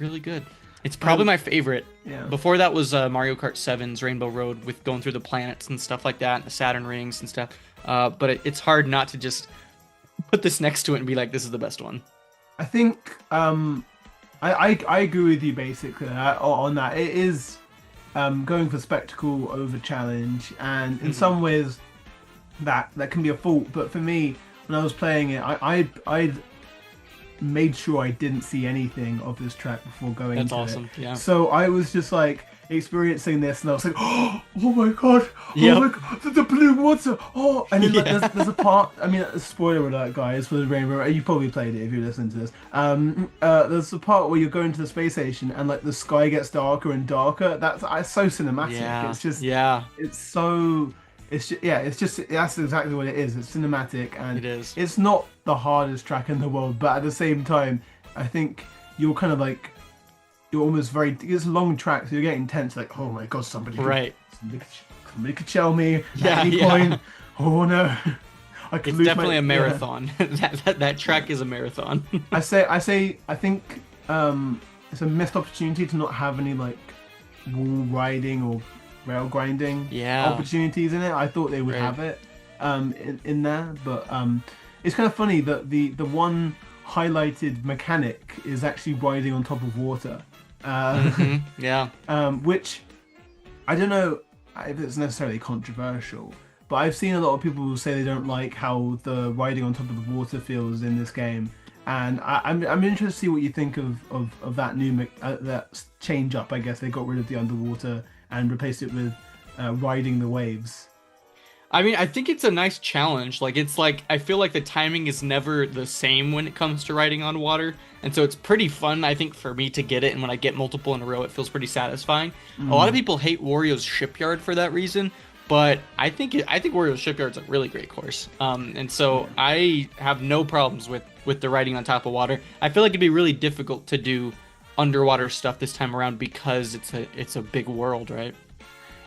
really good. It's probably my favorite. Yeah. Before that was Mario Kart 7's Rainbow Road, with going through the planets and stuff like that, and the Saturn rings and stuff. But it's hard not to just put this next to it and be like, this is the best one. I think I agree with you basically on that. It is going for spectacle over challenge, and in some ways that can be a fault. But for me, when I was playing it, I made sure I didn't see anything of this track before going That's into awesome. it. Yeah. So I was just like experiencing this, and I was like, oh my god, Yep. oh my god, the blue water, oh, and then like, Yeah. there's a part. I mean, spoiler alert, guys, for the Rainbow. You probably played it if you're listening to this. There's a part where you're going to the space station, and like the sky gets darker and darker. That's so cinematic. Yeah. It's just, yeah. it's so. It's just, yeah, it's just that's exactly what it is. It's cinematic, and It is. It's not the hardest track in the world, but at the same time, I think you're kind of like you're almost very. It's a long track, so you're getting tense. Like, oh my god, Right. somebody could shell me Yeah, at any yeah. point. Oh no, I could It's lose definitely my, a marathon. that track is a marathon. I think it's a missed opportunity to not have any like wall riding or rail grinding Yeah. opportunities in it. I thought they would Right. have it in there, but it's kind of funny that the one highlighted mechanic is actually riding on top of water, Mhm. Yeah. which I don't know if it's necessarily controversial, but I've seen a lot of people who say they don't like how the riding on top of the water feels in this game, and I'm interested to see what you think of that new that change up. I guess they got rid of the underwater and replaced it with riding the waves. I mean, I think it's a nice challenge. Like, it's like, I feel like the timing is never the same when it comes to riding on water. And so it's pretty fun, I think, for me to get it. And when I get multiple in a row, it feels pretty satisfying. A lot of people hate Wario's Shipyard for that reason. But I think Wario's Shipyard's a really great course. And so I have no problems with the riding on top of water. I feel like it'd be really difficult to do underwater stuff this time around because it's a big world, right?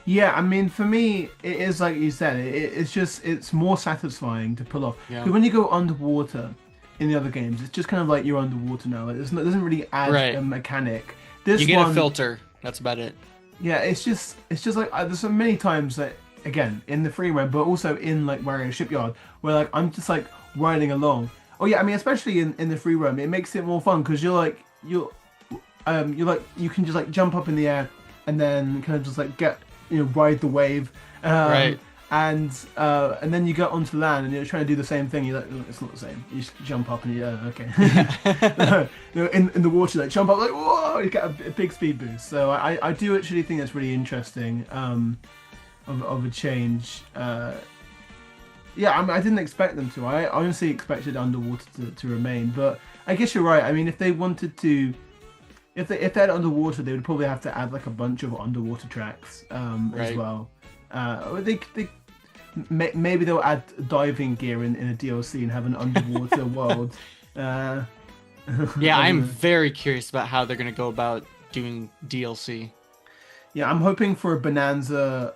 Yeah, I mean, for me, it is like you said. It's more satisfying to pull off. Yeah. Because when you go underwater in the other games, it's just kind of like you're underwater now. Like, it doesn't really add Right. a mechanic. This You get one, a filter. That's about it. yeah, it's just like there's so many times that again in the free roam, but also in like Wario Shipyard, where like I'm just like riding along. Oh yeah, I mean, especially in the free roam, it makes it more fun because you're like you can just like jump up in the air and then kind of just like get ride the wave, Right. and then you get onto land and you're trying to do the same thing. You're like, "Oh, it's not the same. You just jump up and okay. In the water, like jump up, like whoa, you get a big speed boost. So I do actually think that's really interesting, of a change. Yeah, I mean, I didn't expect them to. I honestly expected underwater to remain, but I guess you're right. I mean, if they wanted to. If they had underwater, they would probably have to add like a bunch of underwater tracks as Right. well. Maybe they'll add diving gear in a DLC and have an underwater world. Uh, Yeah, I I'm don't know. very curious about how they're gonna go about doing DLC. Yeah, I'm hoping for a bonanza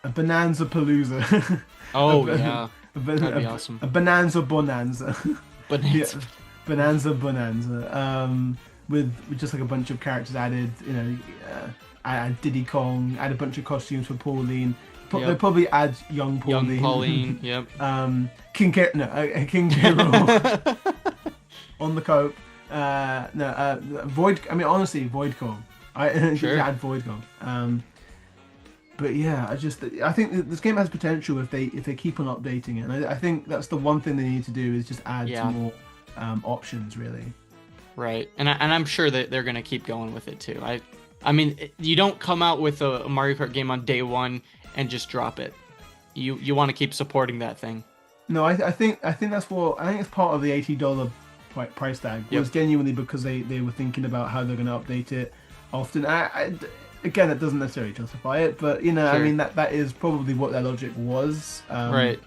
palooza. Oh A- yeah, a, that'd be a, awesome. a bonanza bonanza. But Yeah, it's bonanza. With just like a bunch of characters added. I add Diddy Kong, add a bunch of costumes for Pauline. Yep. They'll probably add young Pauline. young Pauline. Yep. King K. Rool on the cope. Void. I mean, honestly, Void Kong. I Sure. add Void Kong. But yeah, I think this game has potential if they keep on updating it, and I think that's the one thing they need to do is just add Yeah. some more options, really. Right, and I'm sure that they're gonna keep going with it too. I mean, you don't come out with a Mario Kart game on day one and just drop it. You want to keep supporting that thing. No, I think that's what I think it's part of the $80 price tag. It Yep. was genuinely because they were thinking about how they're going to update it often. Again, it doesn't necessarily justify it, but I Sure. mean that is probably what their logic was. Right.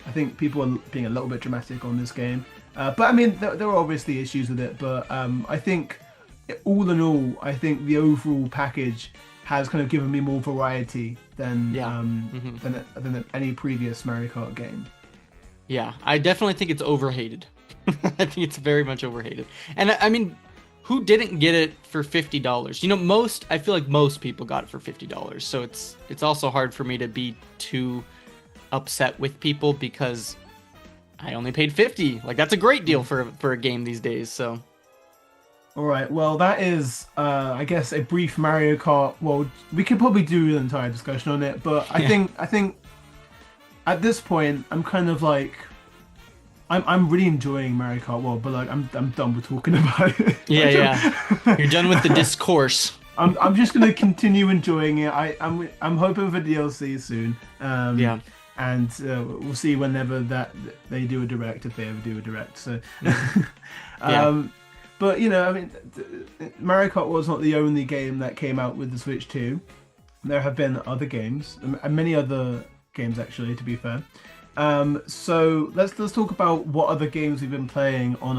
I think people are being a little bit dramatic on this game, but I mean there are obviously issues with it. But I think all in all, I think the overall package has kind of given me more variety than than any previous Mario Kart game. Yeah, I definitely think it's overhated. I think it's very much overhated. And I mean, who didn't get it for $50? I feel like most people got it for $50. So it's also hard for me to be too upset with people because I only paid 50. Like that's a great deal for a game these days. So All right, well, that is, I guess, a brief Mario Kart. Well, we could probably do an entire discussion on it, but I think at this point, I'm kind of like, I'm really enjoying Mario Kart World, but like, I'm done with talking about it. yeah. You're done with the discourse. I'm just gonna continue enjoying it. I'm hoping for DLC soon. Yeah. And we'll see whenever that they do a direct, if they ever do a direct. So. Yeah. But I mean, Mario Kart was not the only game that came out with the Switch 2. There have been other games, and many other games actually, to be fair. So let's talk about what other games we've been playing on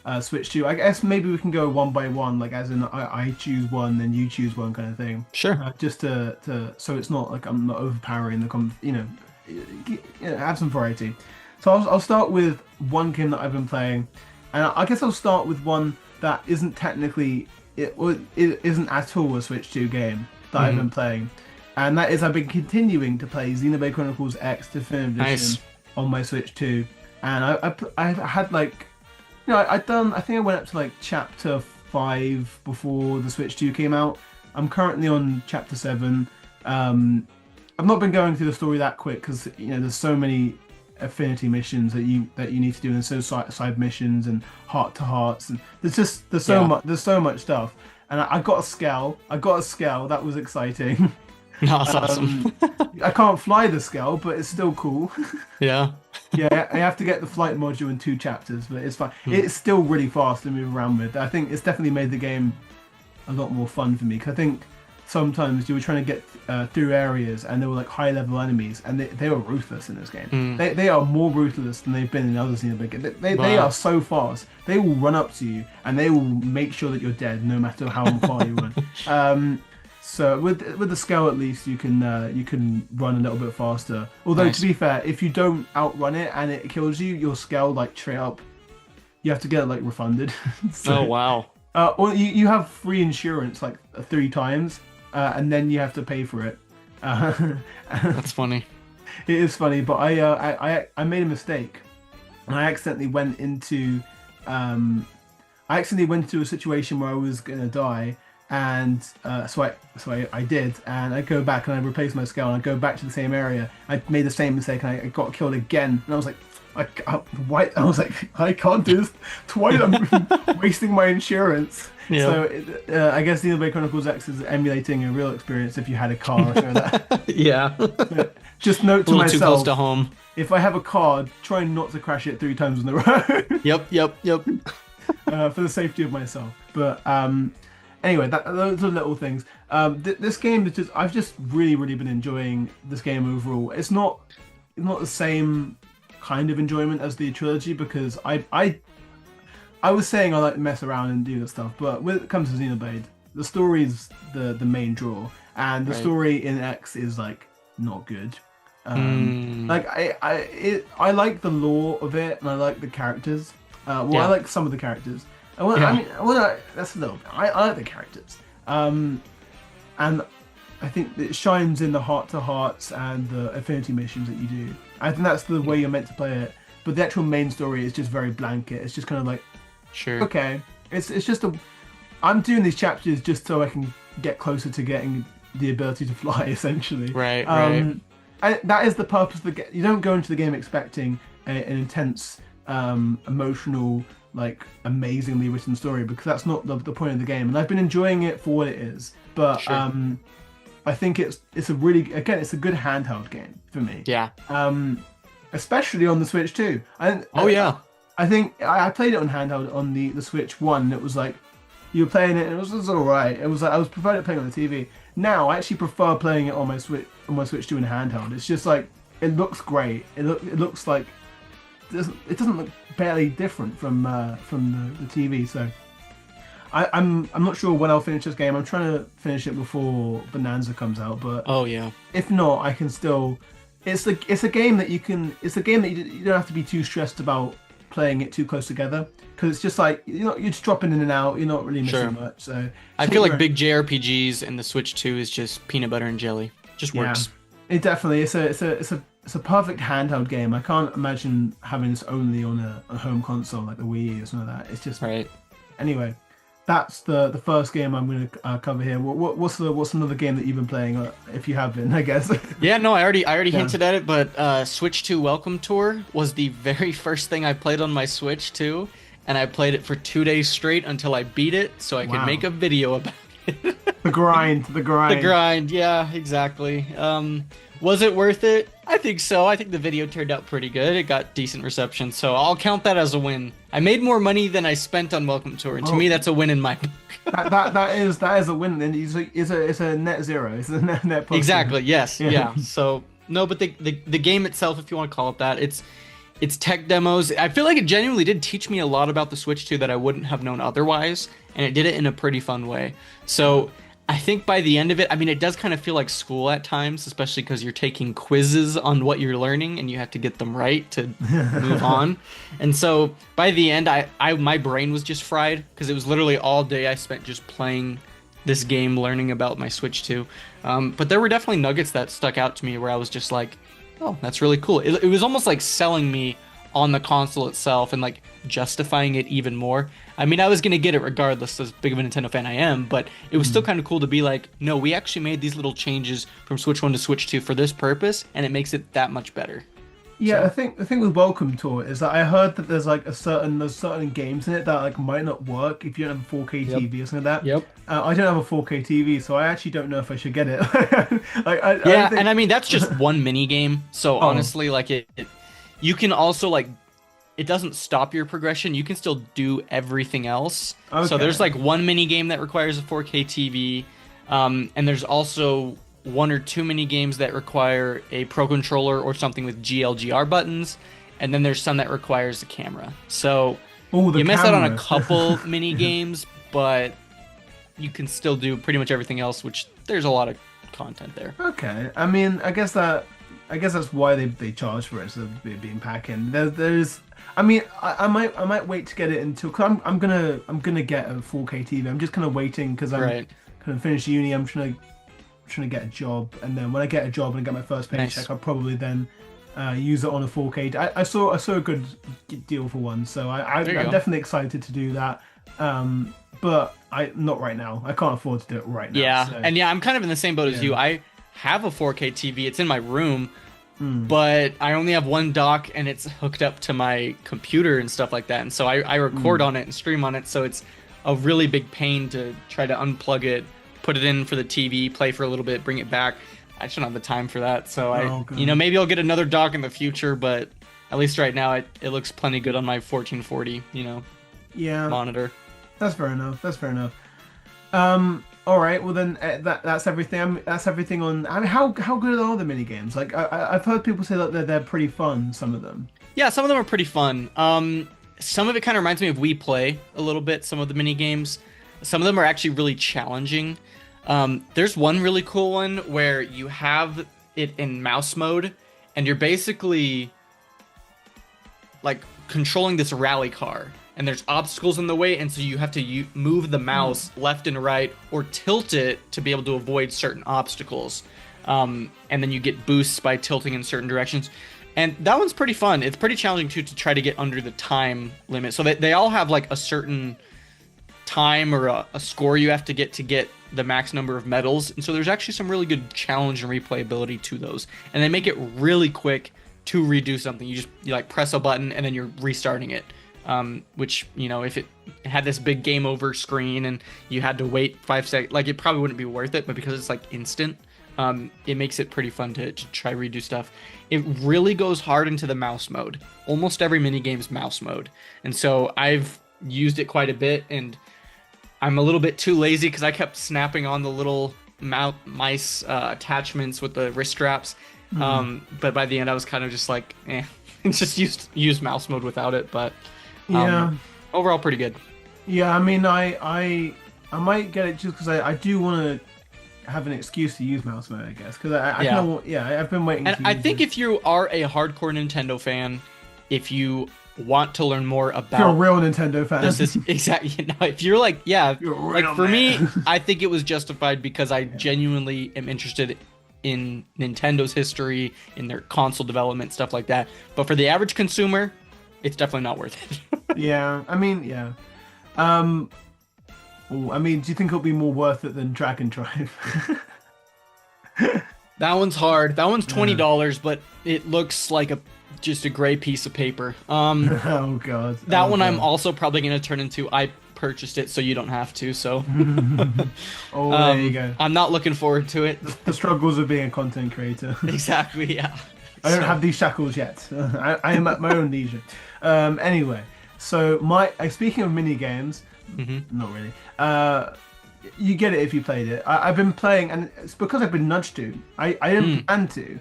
our Switch 2. I guess maybe we can go one by one, like as in I choose one, then you choose one kind of thing. Sure. Just to so it's not like I'm not overpowering have some variety. So I'll start with one game that I've been playing. And I guess I'll start with one that isn't technically, it isn't at all a Switch 2 game that I've been playing. And that is I've been continuing to play Xenoblade Chronicles X Definitive Edition on my Switch 2. And I had like, I think I went up to like chapter 5 before the Switch 2 came out. I'm currently on chapter 7. I've not been going through the story that quick because, there's so many affinity missions that you need to do, and so side missions and heart to hearts, and there's so much stuff. And I got a scale that was exciting. That's awesome. I can't fly the Scale, but it's still cool. Yeah. Yeah, I have to get the flight module in 2 chapters, but it's fine. Hmm. It's still really fast to move around with. I think it's definitely made the game a lot more fun for me because I think sometimes you were trying to get through areas and there were like high level enemies and they were ruthless in this game. They are more ruthless than they've been in others in the game. They Wow. are so fast. They will run up to you and they will make sure that you're dead no matter how far you run. So with the Scale at least you can run a little bit faster. Although Nice. to be fair, if you don't outrun it and it kills you, your Scale like straight up you have to get it like refunded. Oh wow. Or you have free insurance like 3 times, and then you have to pay for it. That's funny. It is funny, but I made a mistake, and I accidentally went into a situation where I was gonna die, and so I did, and I go back and I replace my Scale, and I go back to the same area. I made the same mistake, and I got killed again, and I was like. Why? I was like, I can't do this twice. I'm wasting my insurance. Yeah. So I guess Xenoblade Chronicles X is emulating a real experience if you had a car or something like that. Yeah. Just note to A little too close myself, to home. if I have a car, try not to crash it 3 times in a row Yep. for the safety of myself. But anyway, those are little things. This game is just, I've just really been enjoying this game overall. It's not the same kind of enjoyment as the trilogy because I was saying I like to mess around and do that stuff, but when it comes to Xenoblade, the story is the main draw, and the Right. story in X is like not good. Like I like the lore of it, and I like the characters. I like some of the characters. That's a little bit. I like the characters, and I think it shines in the heart-to-hearts and the affinity missions that you do. I think that's the way you're meant to play it. But the actual main story is just very blanket. It's just kind of like, Sure. okay, it's just I'm doing these chapters just so I can get closer to getting the ability to fly, essentially. Right. That is the purpose of the game. You don't go into the game expecting an intense, emotional, like amazingly written story because that's not the point of the game. And I've been enjoying it for what it is. But Sure. I think it's a really, again, it's a good handheld game for me. Yeah. Especially on the Switch too. Yeah. I think I played it on handheld on the Switch 1. And it was like you were playing it and it was all right. It was like I was preferred playing on the TV. Now I actually prefer playing it on my Switch 2 in handheld. It's just like it looks great. It looks like it doesn't look barely different from the TV. So I'm not sure when I'll finish this game. I'm trying to finish it before Bonanza comes out, but Oh yeah. if not, I can still. It's a game that you can. It's a game that you don't have to be too stressed about playing it too close together because it's just like you're just dropping in and out. You're not really missing Sure. much. So I feel like big JRPGs and the Switch 2 is just peanut butter and jelly. Just works. It definitely it's a perfect handheld game. I can't imagine having this only on a home console like the Wii U or something like that. It's just Right. Anyway, that's the first game I'm going to cover here. What's another game that you've been playing, if you have been, I guess? Yeah, no, I already hinted at it, but Switch 2 Welcome Tour was the very first thing I played on my Switch 2, and I played it for 2 days straight until I beat it, so I could Wow. make a video about it. The grind. The grind, yeah, exactly. Was it worth it? I think so. I think the video turned out pretty good. It got decent reception, so I'll count that as a win. I made more money than I spent on Welcome Tour, and to me, that's a win in my book. that is a win. And it's a net zero. It's a net positive. Exactly. Yes. Yeah. Yeah. So no, but the game itself, if you want to call it that, it's tech demos. I feel like it genuinely did teach me a lot about the Switch 2 that I wouldn't have known otherwise, and it did it in a pretty fun way. So I think by the end of it, I mean, it does kind of feel like school at times, especially because you're taking quizzes on what you're learning and you have to get them right to move on. And so by the end, my brain was just fried because it was literally all day I spent just playing this game, learning about my Switch 2. But there were definitely nuggets that stuck out to me where I was just like, oh, that's really cool. It was almost like selling me on the console itself and like justifying it even more. I mean, I was going to get it regardless, as big of a Nintendo fan I am, but it was still kind of cool to be like, no, we actually made these little changes from Switch 1 to Switch 2 for this purpose, and it makes it that much better. Yeah, I So, think the thing with Welcome to it is that I heard that there's certain games in it that like might not work if you don't have a 4K yep, TV or something like that. yep. I don't have a 4K TV, so I actually don't know if I should get it. Like I don't Yeah, and think. I mean that's just one mini game. So Oh, honestly, like you can also like it doesn't stop your progression. You can still do everything else. So there's okay. like one mini game that requires a 4K TV, and there's also one or two mini games that require a Pro controller or something with GLGR buttons, and then there's some that requires a camera. So Oh, the you miss out on a camera. couple mini games, but you can still do pretty much everything else, which there's a lot of content there. Okay. I mean, I guess that's why they charge for it instead of it being pack-in. There's I mean, I might wait to get it until cause I'm gonna get a 4K TV. I'm just kind of waiting because I'm Right. kind of finished uni. I'm trying to get a job, and then when I get a job and get my first Nice. paycheck, I'll probably then use it on a 4K. I saw a good deal for one, so There you I'm go. definitely excited to do that. But I not right now. I can't afford to do it right now. Yeah, So and yeah, I'm kind of in the same boat as yeah. you. I have a 4K TV. It's in my room, Hmm. but I only have one dock and it's hooked up to my computer and stuff like that. And so I record Hmm. on it and stream on it. So it's a really big pain to try to unplug it, put it in for the TV, play for a little bit, bring it back. I just don't have the time for that. So Oh god. maybe I'll get another dock in the future, but at least right now it looks plenty good on my 1440, Yeah, monitor. that's fair enough. That's fair enough. All right. Well, then that's everything. That's everything on. I mean, how good are the mini games? Like I've heard people say that they're pretty fun. Some of them. Yeah, some of them are pretty fun. Some of it kind of reminds me of We Play a little bit, some of the mini games. Some of them are actually really challenging. There's one really cool one where you have it in mouse mode, and you're basically like controlling this rally car, and there's obstacles in the way, and so you have to move the mouse left and right or tilt it to be able to avoid certain obstacles. And then you get boosts by tilting in certain directions. And that one's pretty fun. It's pretty challenging too to try to get under the time limit. So they all have like a certain time or a score you have to get the max number of medals. And so there's actually some really good challenge and replayability to those. And they make it really quick to redo something. You like press a button and then you're restarting it. Which, if it had this big game over screen and you had to wait 5 seconds, like it probably wouldn't be worth it, but because it's like instant, it makes it pretty fun to try redo stuff. It really goes hard into the mouse mode. Almost every minigame's mouse mode. And so I've used it quite a bit, and I'm a little bit too lazy because I kept snapping on the little mice attachments with the wrist straps. But by the end, I was kind of just like, just use mouse mode without it. But Yeah. overall, pretty good. Yeah. I mean, I might get it just because I do want to have an excuse to use mouse mode. I guess because I Yeah. kind of want. Yeah. I've been waiting And to I use think it. if you are a hardcore Nintendo fan, if you want to learn more If you're a about real Nintendo fan. this is exactly if you're like, yeah, You're a like real for me, man. I think it was justified because I genuinely am interested in Nintendo's history, in their console development, stuff like that. But for the average consumer, it's definitely not worth it. Yeah. I mean, yeah. Um. Oh, I mean, do you think it'll be more worth it than Dragon Drive? That one's hard. That one's Yeah. $20, but it looks like just a gray piece of paper. Oh god. That Oh, one I'm god. also probably gonna turn into I purchased it so you don't have to. So Oh, there you go. I'm not looking forward to it. The struggles of being a content creator. Exactly. Yeah. I don't So- have these shackles yet. I am at my own leisure. Anyway, so speaking of mini games, Mhm. not really. You get it if you played it. I've been playing, and it's because I've been nudged to. I didn't plan to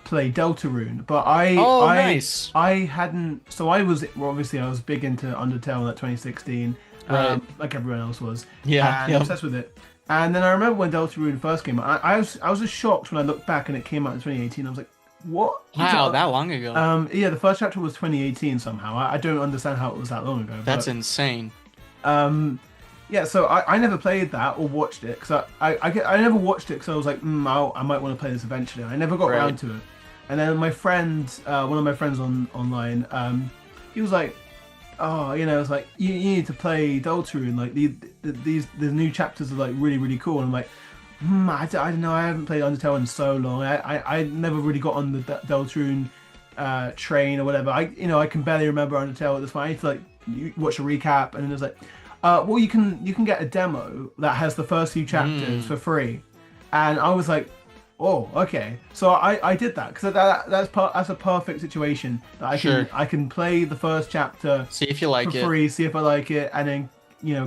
play Deltarune, but Oh, nice. I hadn't. So obviously I was big into Undertale in like 2016, Right. like everyone else was. Yeah, and yep. obsessed with it. And then I remember when Deltarune first came out. I was just shocked when I looked back and it came out in 2018. I was like, what? Wow, that long ago. Yeah, the first chapter was 2018 somehow. I don't understand how it was that long ago. That's but, insane. yeah, so I never played that or watched it because I never watched it because I was like, I might want to play this eventually. I never got Right. around to it. And then my friend, one of my friends online, he was like, oh, it's like you need to play Deltarune. Like the new chapters are like really really cool. And I'm like, I don't know. I haven't played Undertale in so long. I never really got on the Deltarune train or whatever. I can barely remember Undertale at this point. I need to like watch a recap, and then there's like, well, you can get a demo that has the first few chapters for free, and I was like, oh, okay. So I did that because that's a perfect situation that I can play the first chapter, see if you like for it. free, see if I like it, and then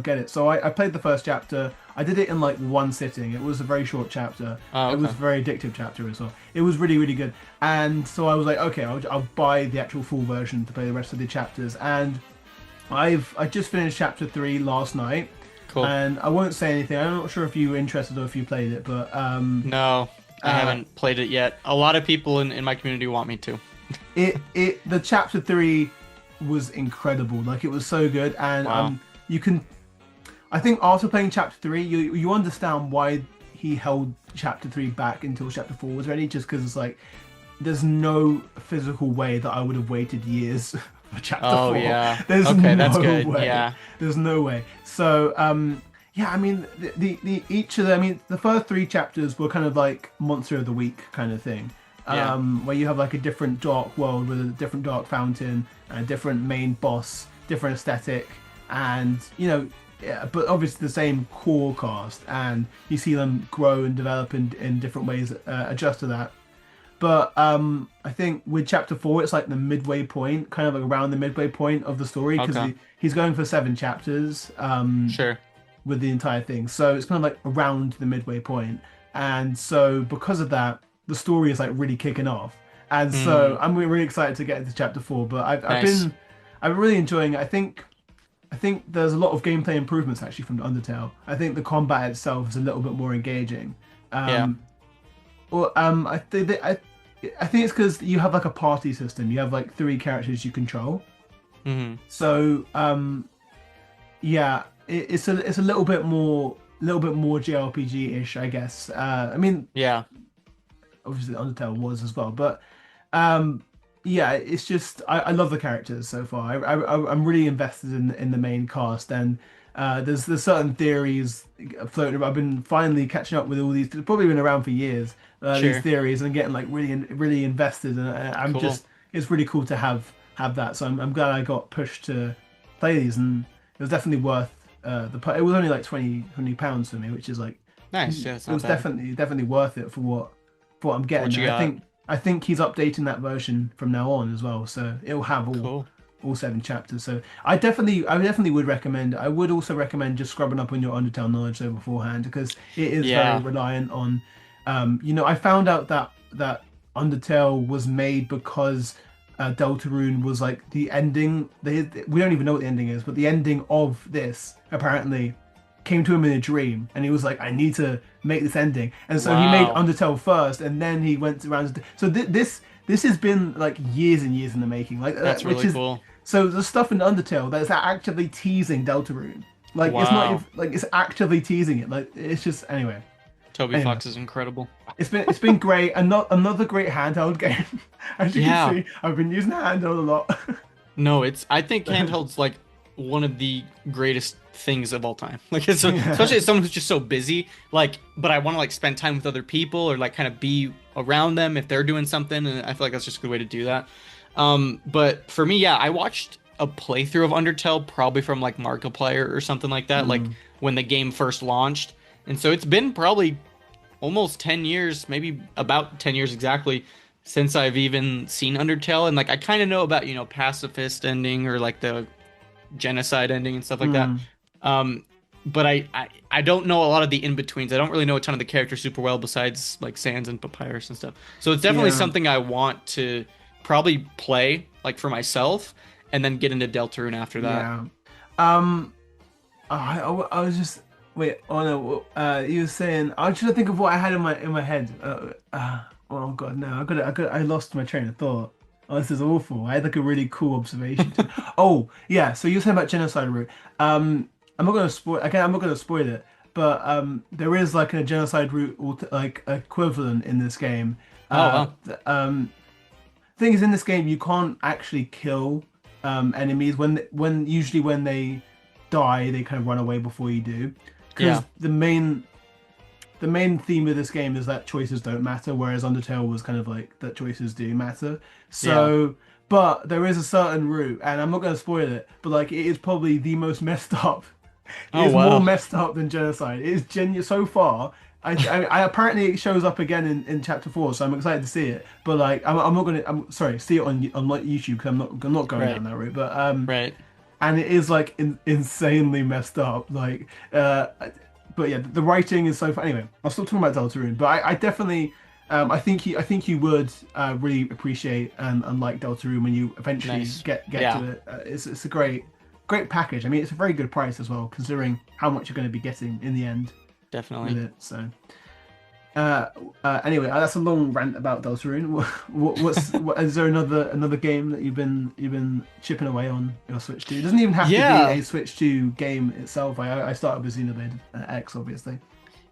get it. So I played the first chapter. I did it in like one sitting. It was a very short chapter. Oh, okay. It was a very addictive chapter as well. It was really, really good. And so I was like, okay, I'll buy the actual full version to play the rest of the chapters. And I just finished chapter 3 last night. Cool. And I won't say anything. I'm not sure if you were interested or if you played it, but no, I haven't played it yet. A lot of people in my community want me to. The chapter 3 was incredible. Like, it was so good, and wow. I think after playing chapter 3, you understand why he held chapter 3 back until chapter 4 was ready, just because it's like there's no physical way that I would have waited years for chapter 4. Oh yeah. There's okay, no that's good. way. Yeah. There's no way. So yeah, I mean the first 3 chapters were kind of like monster of the week kind of thing. Yeah. Where you have like a different dark world with a different dark fountain and a different main boss, different aesthetic, and yeah, but obviously the same core cast, and you see them grow and develop in different ways, adjust to that. But I think with chapter 4, it's like the midway point, kind of like around the midway point of the story, because he's going for 7 chapters. Sure. With the entire thing, so it's kind of like around the midway point, and so because of that, the story is like really kicking off, and so I'm really excited to get into chapter 4. But I've been really enjoying it. I think there's a lot of gameplay improvements actually from Undertale. I think the combat itself is a little bit more engaging. Yeah. Well, I think it's because you have like a party system. You have like 3 characters you control. Mm-hmm. So yeah, it's a little bit more JRPG-ish, I guess. I mean, yeah, obviously Undertale was as well, but yeah, it's just I love the characters so far. I'm really invested in the main cast, and there's certain theories floating around. I've been finally catching up with all these. They've probably been around for years. These theories, and getting like really invested, and I'm cool. just it's really cool to have that. So I'm glad I got pushed to play these, and it was definitely worth it was only like £20 for me, which is like nice. Yeah, it was definitely worth it for what I'm getting. I think he's updating that version from now on as well, so it'll have all 7 chapters. So I definitely would recommend. I would also recommend just scrubbing up on your Undertale knowledge though beforehand, because it is very reliant on. I found out that Undertale was made because Deltarune was like the ending. We don't even know what the ending is, but the ending of this apparently came to him in a dream, and he was like, I need to make this ending, and so he made Undertale first, and then he went around. So this has been like years and years in the making. Like that's really cool. So the stuff in Undertale that's actively teasing Deltarune, like it's not even, like it's actively teasing it. Like it's just anyway. Toby Fox is incredible. It's been great, and another great handheld game. As you can see, I've been using handheld a lot. No, I think handheld's like one of the greatest things of all time. Like especially as someone who's just so busy, like, but I want to like spend time with other people, or like kind of be around them if they're doing something, and I feel like that's just a good way to do that. But for me, I watched a playthrough of Undertale probably from like Markiplier or something like that, like when the game first launched. And so it's been probably almost 10 years, maybe about 10 years exactly, since I've even seen Undertale. And like I kind of know about, pacifist ending or like the genocide ending and stuff like that. But I don't know a lot of the in-betweens. I don't really know a ton of the characters super well besides like Sans and Papyrus and stuff. So it's definitely something I want to probably play like for myself and then get into Deltarune after that. Yeah. I was just... Wait, oh no, you were saying, I was trying to think of what I had in my head. Oh god, no, I lost my train of thought. Oh, this is awful. I had like a really cool observation. Oh, yeah, so you were saying about genocide route. I'm not going to spoil it, but there is like a genocide route like equivalent in this game. Thing is, in this game you can't actually kill enemies usually when they die, they kind of run away before you do. Because the main the main theme of this game is that choices don't matter, whereas Undertale was kind of like that choices do matter. Yeah. So, but there is a certain route, and I'm not going to spoil it, but like it is probably the most messed up. It Oh is more wow. messed up than genocide. It is genuine so far. I apparently it shows up again in chapter 4, so I'm excited to see it. But like I'm not gonna I'm sorry see it on like YouTube because I'm not going Right. down that route. But Right. and it is like insanely messed up. Like but yeah, the writing is so fun. Anyway, I'll stop talking about Deltarune, but I definitely I think you would really appreciate and like Deltarune when you eventually Nice. get Yeah, to it. It's a great package. I mean, it's a very good price as well, considering how much you're going to be getting in the end with definitely. it. So, uh, anyway, that's a long rant about Deltarune. Is there another game that you've been chipping away on your Switch 2? It doesn't even have to be Yeah. a Switch 2 game itself. I started with Xenoblade X, obviously.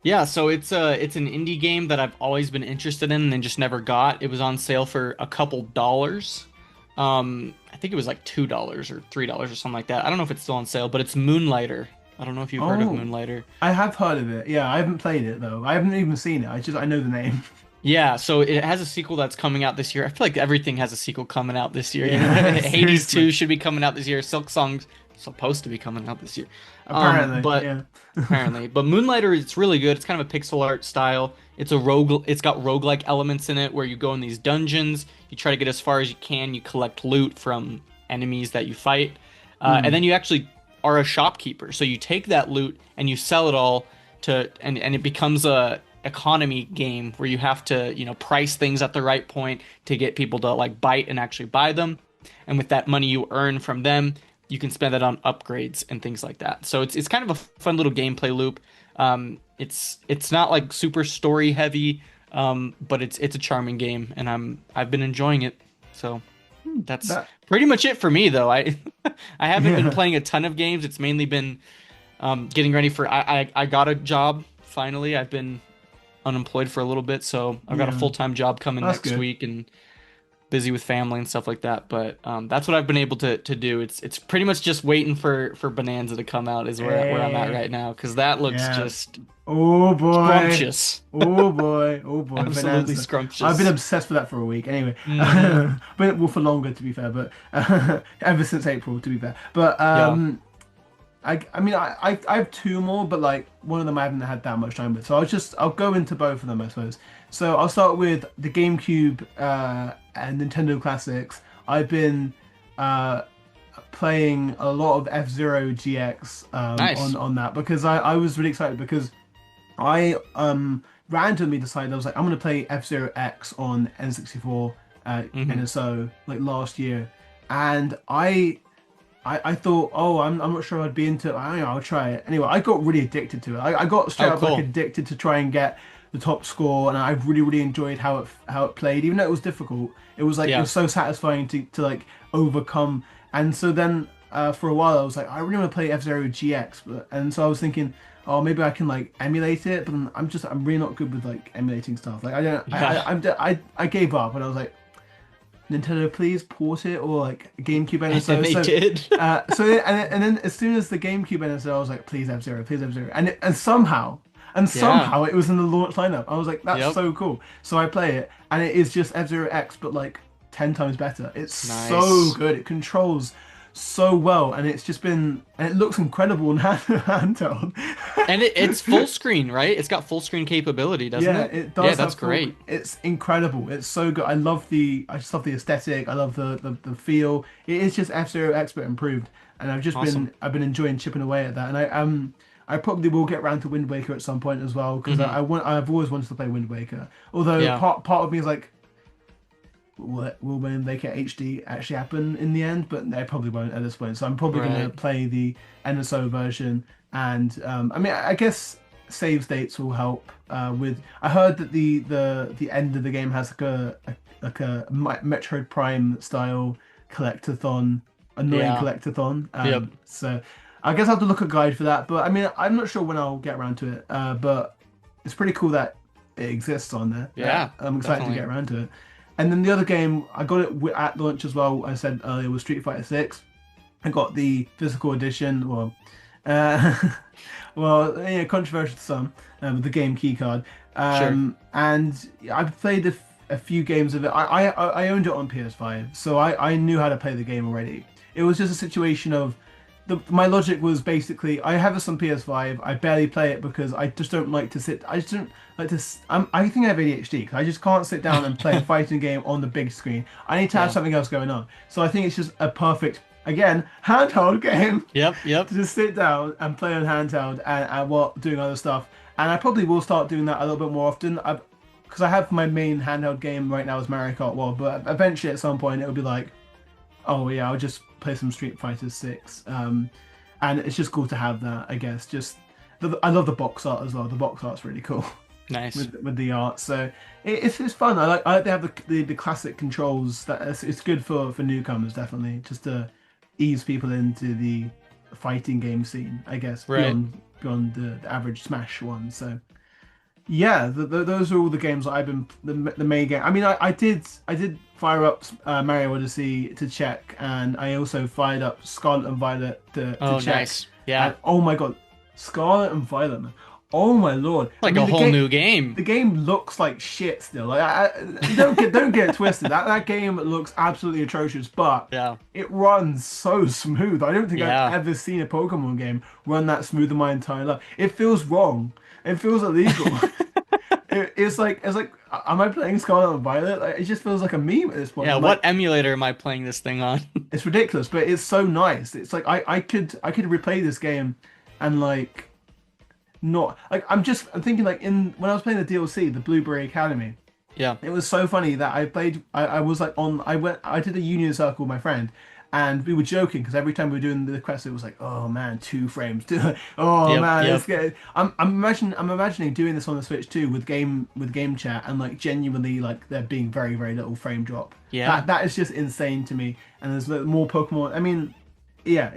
Yeah, so it's an indie game that I've always been interested in and just never got. It was on sale for a couple dollars. I think it was like $2 or $3 or something like that. I don't know if it's still on sale, but it's Moonlighter. I don't know if you've heard of Oh, Moonlighter. I have heard of it. Yeah, I haven't played it though. I haven't even seen it. I know the name. Yeah, so it has a sequel that's coming out this year. I feel like everything has a sequel coming out this year. You know, Yeah, Hades seriously. 2 should be coming out this year. Silk Song's supposed to be coming out this year. Apparently, But yeah. apparently. But Moonlighter, it's really good. It's kind of a pixel art style. It's got roguelike elements in it where you go in these dungeons, you try to get as far as you can, you collect loot from enemies that you fight. And Mm. then you actually are a shopkeeper. So you take that loot and you sell it all and it becomes a economy game where you have to, price things at the right point to get people to like bite and actually buy them. And with that money you earn from them, you can spend that on upgrades and things like that. So it's kind of a fun little gameplay loop. It's not like super story heavy, but it's a charming game, and I've been enjoying it. So that's That pretty much it for me, though. I haven't been yeah. playing a ton of games. It's mainly been getting ready for. I got a job finally. I've been unemployed for a little bit, so I've got a Yeah. full-time job coming That's next good. week, and busy with family and stuff like that. But that's what I've been able to do. It's pretty much just waiting for Bonanza to come out is where I'm at Hey. right now because that looks Yeah. just Oh boy. scrumptious, Oh boy. Oh boy. absolutely Bonanza. I've been scrumptious. obsessed with that for a week. Anyway, Hmm. but well, for longer to be fair. But ever since April to be fair. But Yeah. I have two more, but like one of them I haven't had that much time with. So I'll go into both of them, I suppose. So I'll start with the GameCube and Nintendo classics. I've been uh, playing a lot of F-Zero GX Nice. on that because I was really excited because I randomly decided I was like I'm gonna play F-Zero X on N64 Hmm. NSO like last year, and I thought, oh, I'm not sure I'd be into it. I don't know, I'll try it. Anyway, I got really addicted to it. I got straight Oh, up like cool. addicted to try and get the top score, and I really enjoyed how it played, even though it was difficult. It was like it Yeah. was so satisfying to like overcome. And so then for a while I was like, I really want to play F-Zero GX, and so I was thinking, oh, maybe I can like emulate it, but then I'm really not good with like emulating stuff. Like I don't Yeah. I gave up, and I was like, Nintendo, please port it or like GameCube And then NSO. they So, did. and then as soon as the GameCube NSO, I was like, please have zero, please have zero, and Yeah. somehow it was in the launch lineup. I was like, that's Yep. so cool. So I play it, and it is just F-Zero X, but like 10 times better. It's so Nice. good. It controls so well, and it looks incredible in handheld. And it's full screen, right? It's got full screen capability, doesn't Yeah, it? it Yeah, does that's have full. great. It's incredible. It's so good. I just love the aesthetic. I love the feel. It is just F-Zero Expert improved, and Awesome. I've been enjoying chipping away at that. And I probably will get around to Wind Waker at some point as well because Hmm. I've always wanted to play Wind Waker. Although Yeah. part of me is like, will Wind Waker HD actually happen in the end? But they probably won't at this point. So I'm probably gonna Right. play the NSO version, and I mean I guess save states will help with. I heard that the end of the game has like a Metroid Prime style collectathon, annoying Yeah. collectathon. Yep. So I guess I have to look at a guide for that. But I mean I'm not sure when I'll get around to it. But it's pretty cool that it exists on there. Yeah, I'm excited to definitely. get around to it. And then the other game I got it at launch as well. I said earlier was Street Fighter 6. I got the physical edition, well, Uh, well, yeah, controversial to some with the game key card. Sure. And I've played a few games of it. I owned it on PS5, so I knew how to play the game already. It was just a situation of my logic was basically I have this on PS5. I barely play it because I just don't like to sit. I just don't like to. I think I have ADHD because I just can't sit down and play a fighting game on the big screen. I need to have Yeah. something else going on. So I think it's just a perfect, again, handheld game Yep. Yep. to just sit down and play on handheld and while doing other stuff. And I probably will start doing that a little bit more often. Because I have my main handheld game right now is Mario Kart World, but eventually at some point it'll be like, oh yeah, I'll just play some Street Fighter 6. And it's just cool to have that, I guess. Just I love the box art as well. The box art's really cool Nice. with the art. So it's fun. I like they have the classic controls. That it's good for newcomers definitely, just to ease people into the fighting game scene, I guess, Right. beyond the average Smash one. So yeah, those are all the games that I've been the main game. I mean, I did fire up Mario Odyssey to check, and I also fired up Scarlet and Violet to Oh, check. nice. Yeah. And oh my god, Scarlet and Violet, man. Oh my lord. I Like mean, a whole new game. the game looks like shit still. Like, don't get it twisted. That game looks absolutely atrocious, but Yeah. it runs so smooth. I don't think Yeah. I've ever seen a Pokemon game run that smooth in my entire life. It feels wrong. It feels illegal. It's like, am I playing Scarlet and Violet? Like, it just feels like a meme at this point. Yeah. I'm What like, emulator am I playing this thing on? it's ridiculous, but it's so nice. It's like I could replay this game and like not like I'm thinking like in when I was playing the DLC, the Blueberry Academy. Yeah. It was so funny that I was like I did a union circle with my friend, and we were joking because every time we were doing the quest it was like, oh man, 2 frames. Oh Yep. man, Yep. I'm imagining doing this on the Switch too with game chat, and like genuinely like there being very very little frame drop. Yeah. That is just insane to me. And there's like, more Pokemon. I mean, yeah,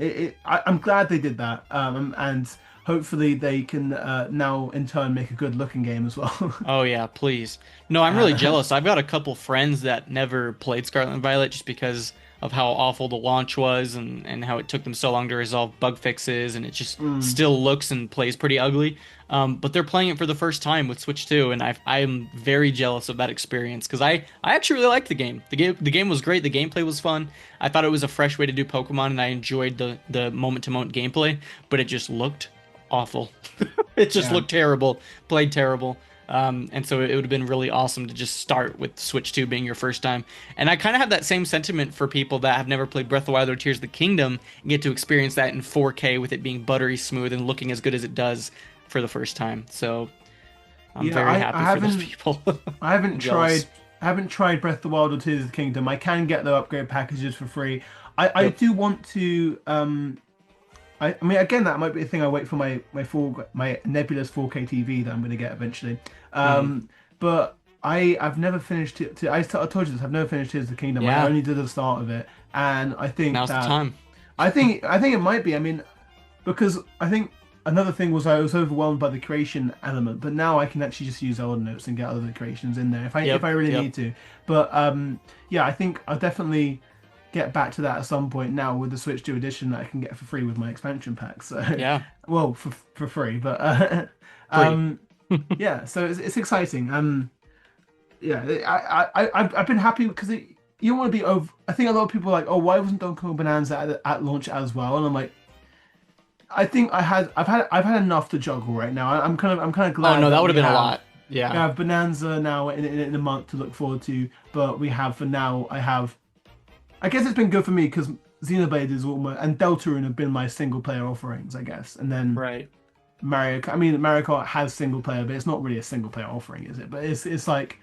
I'm glad they did that. And hopefully they can now in turn make a good looking game as well. Oh yeah, please. No, I'm really uh, jealous. I've got a couple friends that never played Scarlet and Violet just because of how awful the launch was and how it took them so long to resolve bug fixes and it just mm, still looks and plays pretty ugly. But they're playing it for the first time with Switch 2, and I am very jealous of that experience because I actually really liked the game. The game was great. The gameplay was fun. I thought it was a fresh way to do Pokemon, and I enjoyed the moment to moment gameplay. But it just looked awful. It just yeah. looked terrible, played terrible. And so it would have been really awesome to just start with Switch 2 being your first time. And I kind of have that same sentiment for people that have never played Breath of the Wild or Tears of the Kingdom and get to experience that in 4K with it being buttery smooth and looking as good as it does for the first time. So I'm Yeah, very I happy for those haven't people. I haven't I'm tried jealous. I haven't tried Breath of the Wild or Tears of the Kingdom. I can get the upgrade packages for free. I Yep. do want to I mean again that might be a thing I wait for my nebulous 4K TV that I'm going to get eventually. Hmm. But I've never finished it. I told you this. I've never finished Tears of the Kingdom. I Yeah, only did the start of it, and I think now's the that time. I think it might be. I mean, because I think another thing was I was overwhelmed by the creation element, but now I can actually just use Elder Notes and get other creations in there if Yep. I really Yep. need to. But yeah, I think I'll definitely get back to that at some point now with the Switch 2 edition that I can get for free with my expansion pack. So, Yeah. well, for free, but Free. um, yeah. So it's exciting. Yeah, I've been happy because you don't want to be over. I think a lot of people are like, oh, why wasn't Donkey Kong Bonanza at launch as well? And I'm like, I think I've had enough to juggle right now. I'm kind of Oh glad no, that that would have we been a have lot. we Yeah. have Bonanza now in a month to look forward to. But we have for now. I guess it's been good for me because Xenoblade is almost and Deltarune have been my single player offerings, I guess. And then Right. I mean Mario Kart has single player, but it's not really a single player offering, is it? But it's like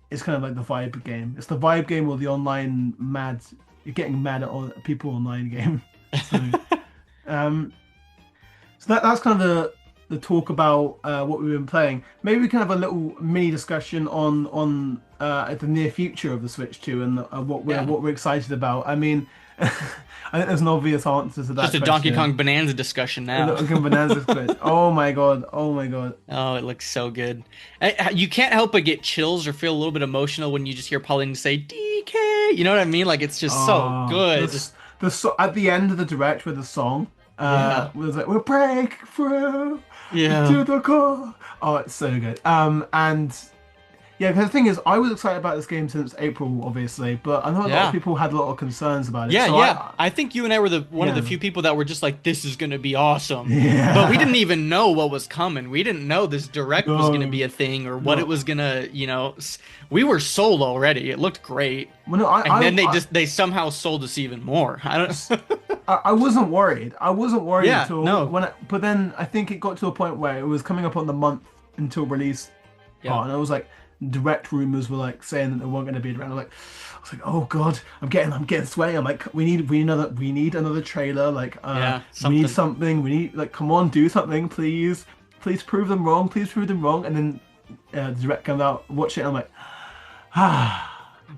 it's kind of like the vibe game. It's the vibe game or the online mad. You're getting mad at people online game. So, um, so that's kind of the talk about what we've been playing. Maybe we can have a little mini discussion on the near future of the Switch 2 and Yeah. what we're excited about. I mean, I think there's an obvious answer to Just that a Donkey question. Kong Bonanza discussion now. Look at Bonanza's quiz. Oh my god! Oh my god! Oh, it looks so good. You can't help but get chills or feel a little bit emotional when you just hear Pauline say DK. You know what I mean? Like it's just so Oh, good. at the end of the direct with the song. Yeah. It was like we'll break through Yeah. to the core. Oh, it's so good. And yeah, because the thing is, I was excited about this game since April, obviously, but I know a lot of Yeah. people had a lot of concerns about it. Yeah, So yeah. I think you and I were the one of the yeah, few people that were just like, this is gonna be awesome. But we didn't yeah, even know what was coming. We didn't know this direct was gonna no, be a thing or what it no. was gonna, we were sold already. It looked great. Well, no, And then they somehow sold us even more. I s- don't I wasn't worried. I wasn't worried at Yeah, all no. when, but then I think it got to a point where it was coming up on the month until release Yeah. part, and I was like, direct rumors were like saying that there weren't going to be around. I was like, oh god, I'm getting sweaty. I'm like, we need another trailer. Like, Yeah, we need something. something. We need like, come on, do something, please, please prove them wrong. Please prove them wrong. And then the direct comes out, watch it, and I'm like, ah,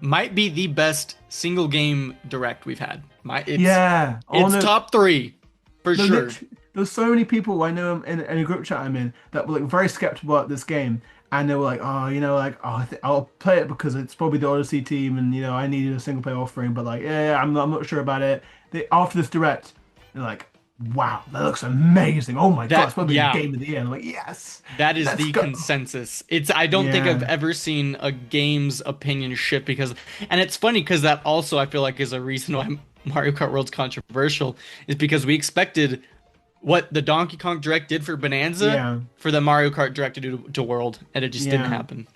Might be the best single game direct we've had. yeah. Oh It's no, top three for no, sure. literally, there's so many people I know in a group chat I'm in that were like very skeptical about this game, and they were like, oh, like, oh, I'll play it because it's probably the Odyssey team, and I needed a single player offering, but like, yeah, I'm not sure about it. After this direct, they're like, wow, that looks amazing. Oh my God, it's That probably the yeah, game of the year. And I'm like, yes, that is let's the go. consensus. I don't think I've Yeah, ever seen a game's opinion shift because, and it's funny because that also I feel like is a reason why Mario Kart World's controversial is because we expected what the Donkey Kong Direct did for Bonanza yeah, for the Mario Kart Direct to do to World, and it just didn't yeah. happen.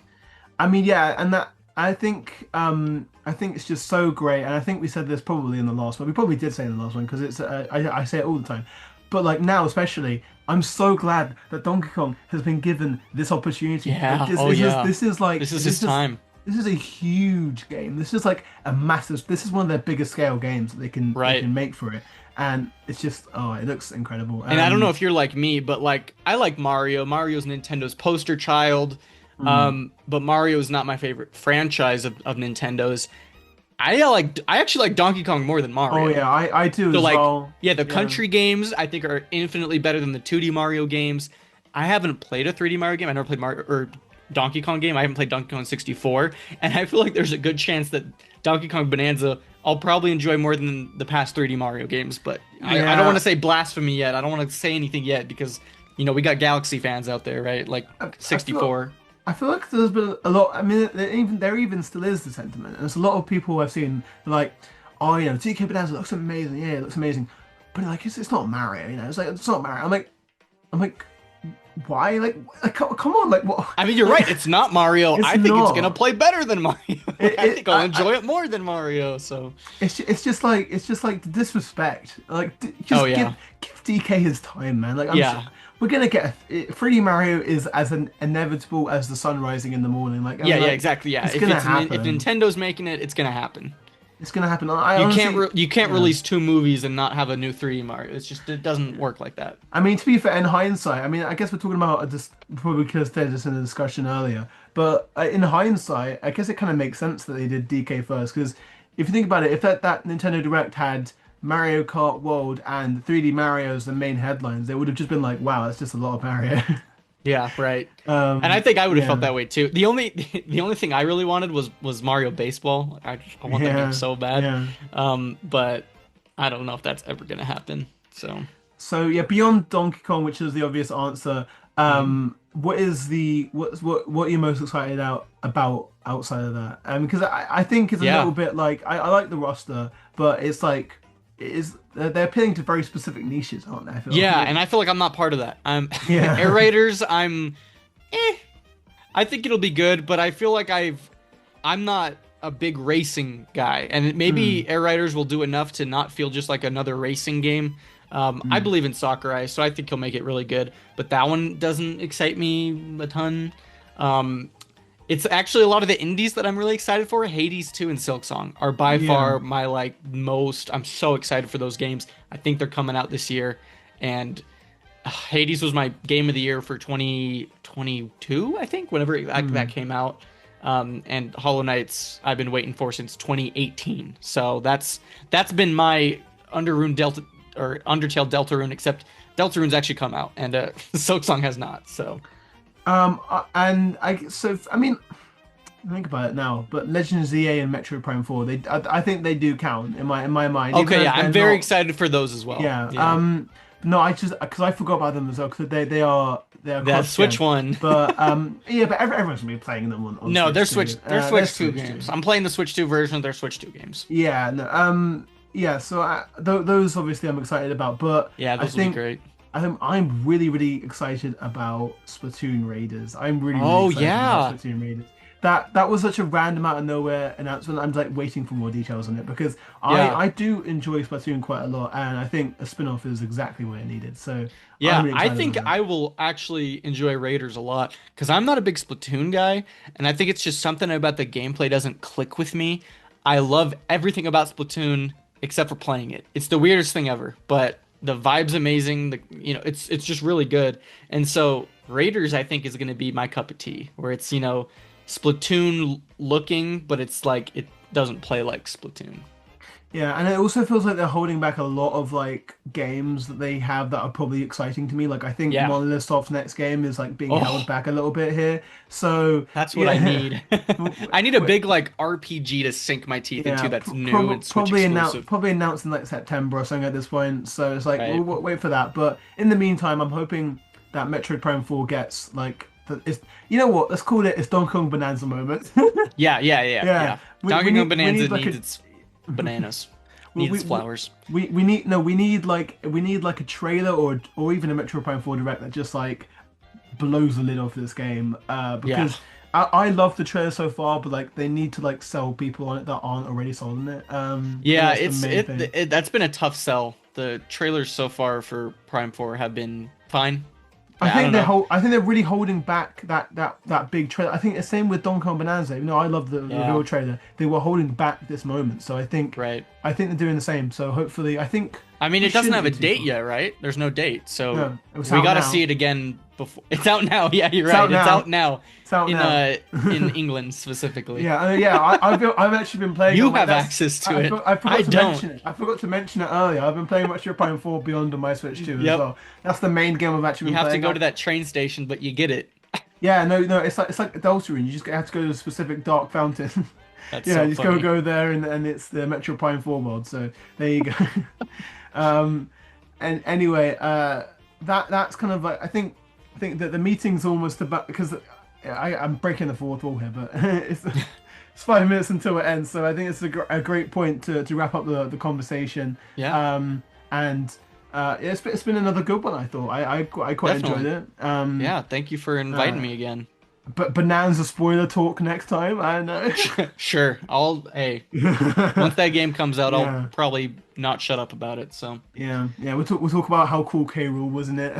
I mean, yeah, and that I think it's just so great, and I think we said this probably in the last one. We probably did say in the last one because it's I say it all the time, but like now especially, I'm so glad that Donkey Kong has been given this opportunity. Like Yeah. Oh yeah. this is like This is his time. this is a huge game. This is like a massive. This is one of their biggest scale games that they Right. can make for it, and it's just it looks incredible. And I don't know if you're like me, but like I like Mario. Mario's Nintendo's poster child. Mm. But Mario is not my favorite franchise of Nintendo's. I actually like Donkey Kong more than Oh Mario. yeah, I do So as like well. yeah, the Yeah, country games I think are infinitely better than the 2D Mario games. I haven't played a 3D Mario game. I never played Mario or Donkey Kong game. I haven't played Donkey Kong 64, and I feel like there's a good chance that Donkey Kong Bonanza I'll probably enjoy more than the past 3D Mario games. But I don't want yeah. to say blasphemy yet. I don't want to say anything yet because we got Galaxy fans out there, right? Like I feel 64. I feel like there's been a lot. I mean, there even still is the sentiment. And there's a lot of people I've seen like, oh, TK Bonanza looks amazing. Yeah, it looks amazing. But like, it's not Mario. It's like it's not Mario. I'm like, why? Like come on, like what? I mean, you're right. It's not Mario. It's I think it's gonna not. play better than Mario. I think I'll I enjoy it more than Mario. So, it's just like the disrespect. Like oh just yeah, give DK his time, man. Like yeah, we're gonna get 3D Mario is as inevitable as the sun rising in the morning. Like I yeah, mean, yeah, like exactly. Yeah, it's gonna if happen. Nintendo's making it, it's gonna happen. It's gonna happen. I You can't honestly, you can't yeah. release two movies and not have a new 3D Mario. It doesn't work like that. I mean, to be fair, in hindsight, I mean, I guess we're talking about just probably because they're just in a discussion earlier. But in hindsight, I guess it kind of makes sense that they did DK first because if you think about it, if that Nintendo Direct had Mario Kart World and 3D Mario as the main headlines, they would have just been like, wow, that's just a lot of Mario. Yeah, right. And I think I would have felt Yeah, that way too. The only thing I really wanted was Mario Baseball. I want that game yeah, so bad. yeah. But I don't know if that's ever gonna happen. So. So yeah, beyond Donkey Kong, which is the obvious answer, Mhm. what are you most excited about outside of that? Because I think it's a Yeah. little bit like I like the roster, but it's like it is they're appealing to very specific niches, aren't they? I feel Yeah, like. and I feel like I'm not part of that. I'm Yeah. Air Raiders. Eh, I think it'll be good, but I feel like I'm not a big racing guy, and Mm, maybe Air Riders will do enough to not feel just like another racing game. I mm, believe in Sakurai, so I think he'll make it really good. But that one doesn't excite me a ton. Um, it's actually a lot of the indies that I'm really excited for. Hades 2 and Silksong are by yeah. far my like most. I'm so excited for those games. I think they're coming out this year, and Hades was my game of the year for 2022, I think, whenever that Mm. came out. And Hollow Knights I've been waiting for since 2018. So that's been my Underrune Delta or Undertale Deltarune, except Deltarune's actually come out and Silksong has not. So And I mean, think about it now, but Legend of ZA and Metro Prime 4, I think they do count in my mind. Even okay, though yeah, they're I'm very not. excited for those as well. Yeah. Yeah. No, I just because I forgot about them as well because they are The cross Switch gen. one. But yeah, but everyone's gonna be playing them on No, Switch they're too. They're Switch 2 Switch games. too. I'm playing the Switch 2 version of their Switch 2 games. Yeah, no, yeah. So those obviously I'm excited about, but Yeah, I those will be think great. I'm really really excited about Splatoon Raiders. I'm really really Oh excited about yeah. Splatoon Raiders. That was such a random out of nowhere announcement. I'm like waiting for more details on it because Yeah. I do enjoy Splatoon quite a lot, and I think a spin-off is exactly what it needed. So I'm Yeah, really I excited think about that. I will actually enjoy Raiders a lot because I'm not a big Splatoon guy, and I think it's just something about the gameplay doesn't click with me. I love everything about Splatoon except for playing it. It's the weirdest thing ever, but the vibe's amazing. It's just really good. And so Raiders, I think, is going to be my cup of tea, where it's Splatoon looking, but it's like it doesn't play like Splatoon. Yeah, and it also feels like they're holding back a lot of like games that they have that are probably exciting to me. Like I think Yeah. Monolith Soft's next game is like being held Oh, back a little bit here. So that's what I yeah, need. I need a big like RPG to sink my teeth into yeah, that's new and Switch exclusive. probably announced in like September or something at this point. So it's like Right. we'll wait for that. But in the meantime, I'm hoping that Metroid Prime 4 gets like it's you know what? Let's call it it's Donkey Kong Bonanza moment. Yeah, yeah, yeah, Yeah, yeah. Donkey Kong we Bonanza need like needs a its bananas, we, needs we, its flowers. we need no we need like a trailer or even a Metro Prime 4 direct that just like blows the lid off this game Yeah. because I love the trailer so far but like they need to like sell people on it that aren't already sold on it Yeah, that's the main thing. that's been a tough sell. The trailers so far for Prime 4 have been fine. I don't know. I think they're really holding back that big trailer. I think the same with Donkey Kong Bonanza. Even though I love the Yeah, reveal trailer, they were holding back this moment. So right. I think they're doing the same. So hopefully, I think I mean, we it doesn't shouldn't have be a too date far. yet, right? There's no date. So No, it was we out got to see now. it again before. It's out now. Yeah, you're It's right. out It's out now. now It's out now. in England specifically. Yeah, I've actually been playing. You On my, have that's access to it. I forgot I to don't. mention it. I forgot to mention it earlier. I've been playing Metro Prime 4 Beyond on my Switch 2 as Yep. well. That's the main game I've actually You been have to playing. go to that train station, but you get it. Yeah, no, it's like adultery. You just have to go to a specific dark fountain. That's Yeah, so just funny. go there and it's the Metro Prime 4 world. So there you go. And anyway, that's kind of like I think that the meeting's almost about because I'm breaking the fourth wall here, but it's 5 minutes until it ends. So I think it's a great point to wrap up the conversation. Yeah, And it's been another good one. I thought I quite enjoyed definitely. it. Yeah, thank you for inviting me again. But Bonanza spoiler talk next time. I know. Sure. Hey, once that game comes out, I'll Yeah. probably not shut up about it. So, Yeah. We'll talk about how cool K. Rool was in it.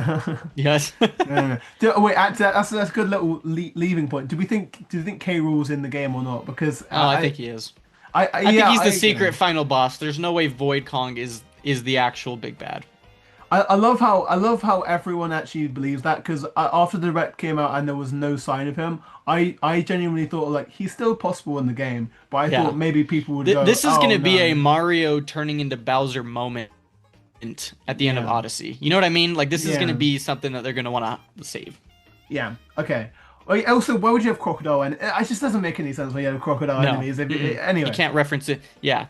yes. Yeah. Wait, that's a good little leaving point. Do you think K. Rool's in the game or not? Because Oh, I think he is. I I think yeah, he's the you know. secret final boss. There's no way Void Kong is the actual big bad. I love how everyone actually believes that because after the direct came out and there was no sign of him, I genuinely thought like he's still possible in the game, but I Yeah. thought maybe people would go, This is oh going to be a no, Mario turning into Bowser moment at the end of yeah, Odyssey. You know what I mean? Like this is going to yeah, be something that they're going to want to save. yeah. Okay. Also, why would you have crocodile? And it just doesn't make any sense when you have crocodile No. enemies. Mm-mm. You Anyway, can't reference it. Yeah.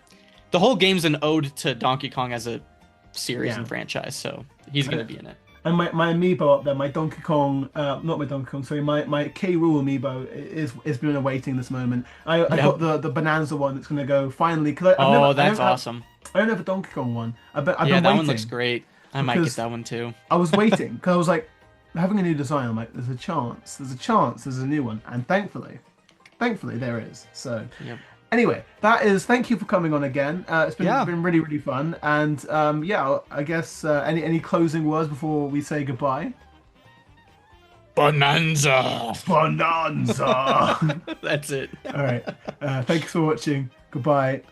The whole game's an ode to Donkey Kong as a series yeah. and franchise, so he's going to be in it. And my amiibo up there, my Donkey Kong, not my Donkey Kong, sorry, my K. Rool amiibo is been awaiting this moment. I Yep. got the Bonanza one that's gonna go finally because Oh, that's awesome. I don't have a Donkey Kong one. I've Yeah, been that waiting one looks great. I might get because that one too. I was waiting because I was like having a new design. I'm like, there's a chance, there's a new one, and thankfully there is. So. Yep. Anyway, thank you for coming on again. It's Yeah. been really really fun, and yeah, I guess any closing words before we say goodbye. Bonanza. Bonanza. That's it. All right. Thanks for watching. Goodbye.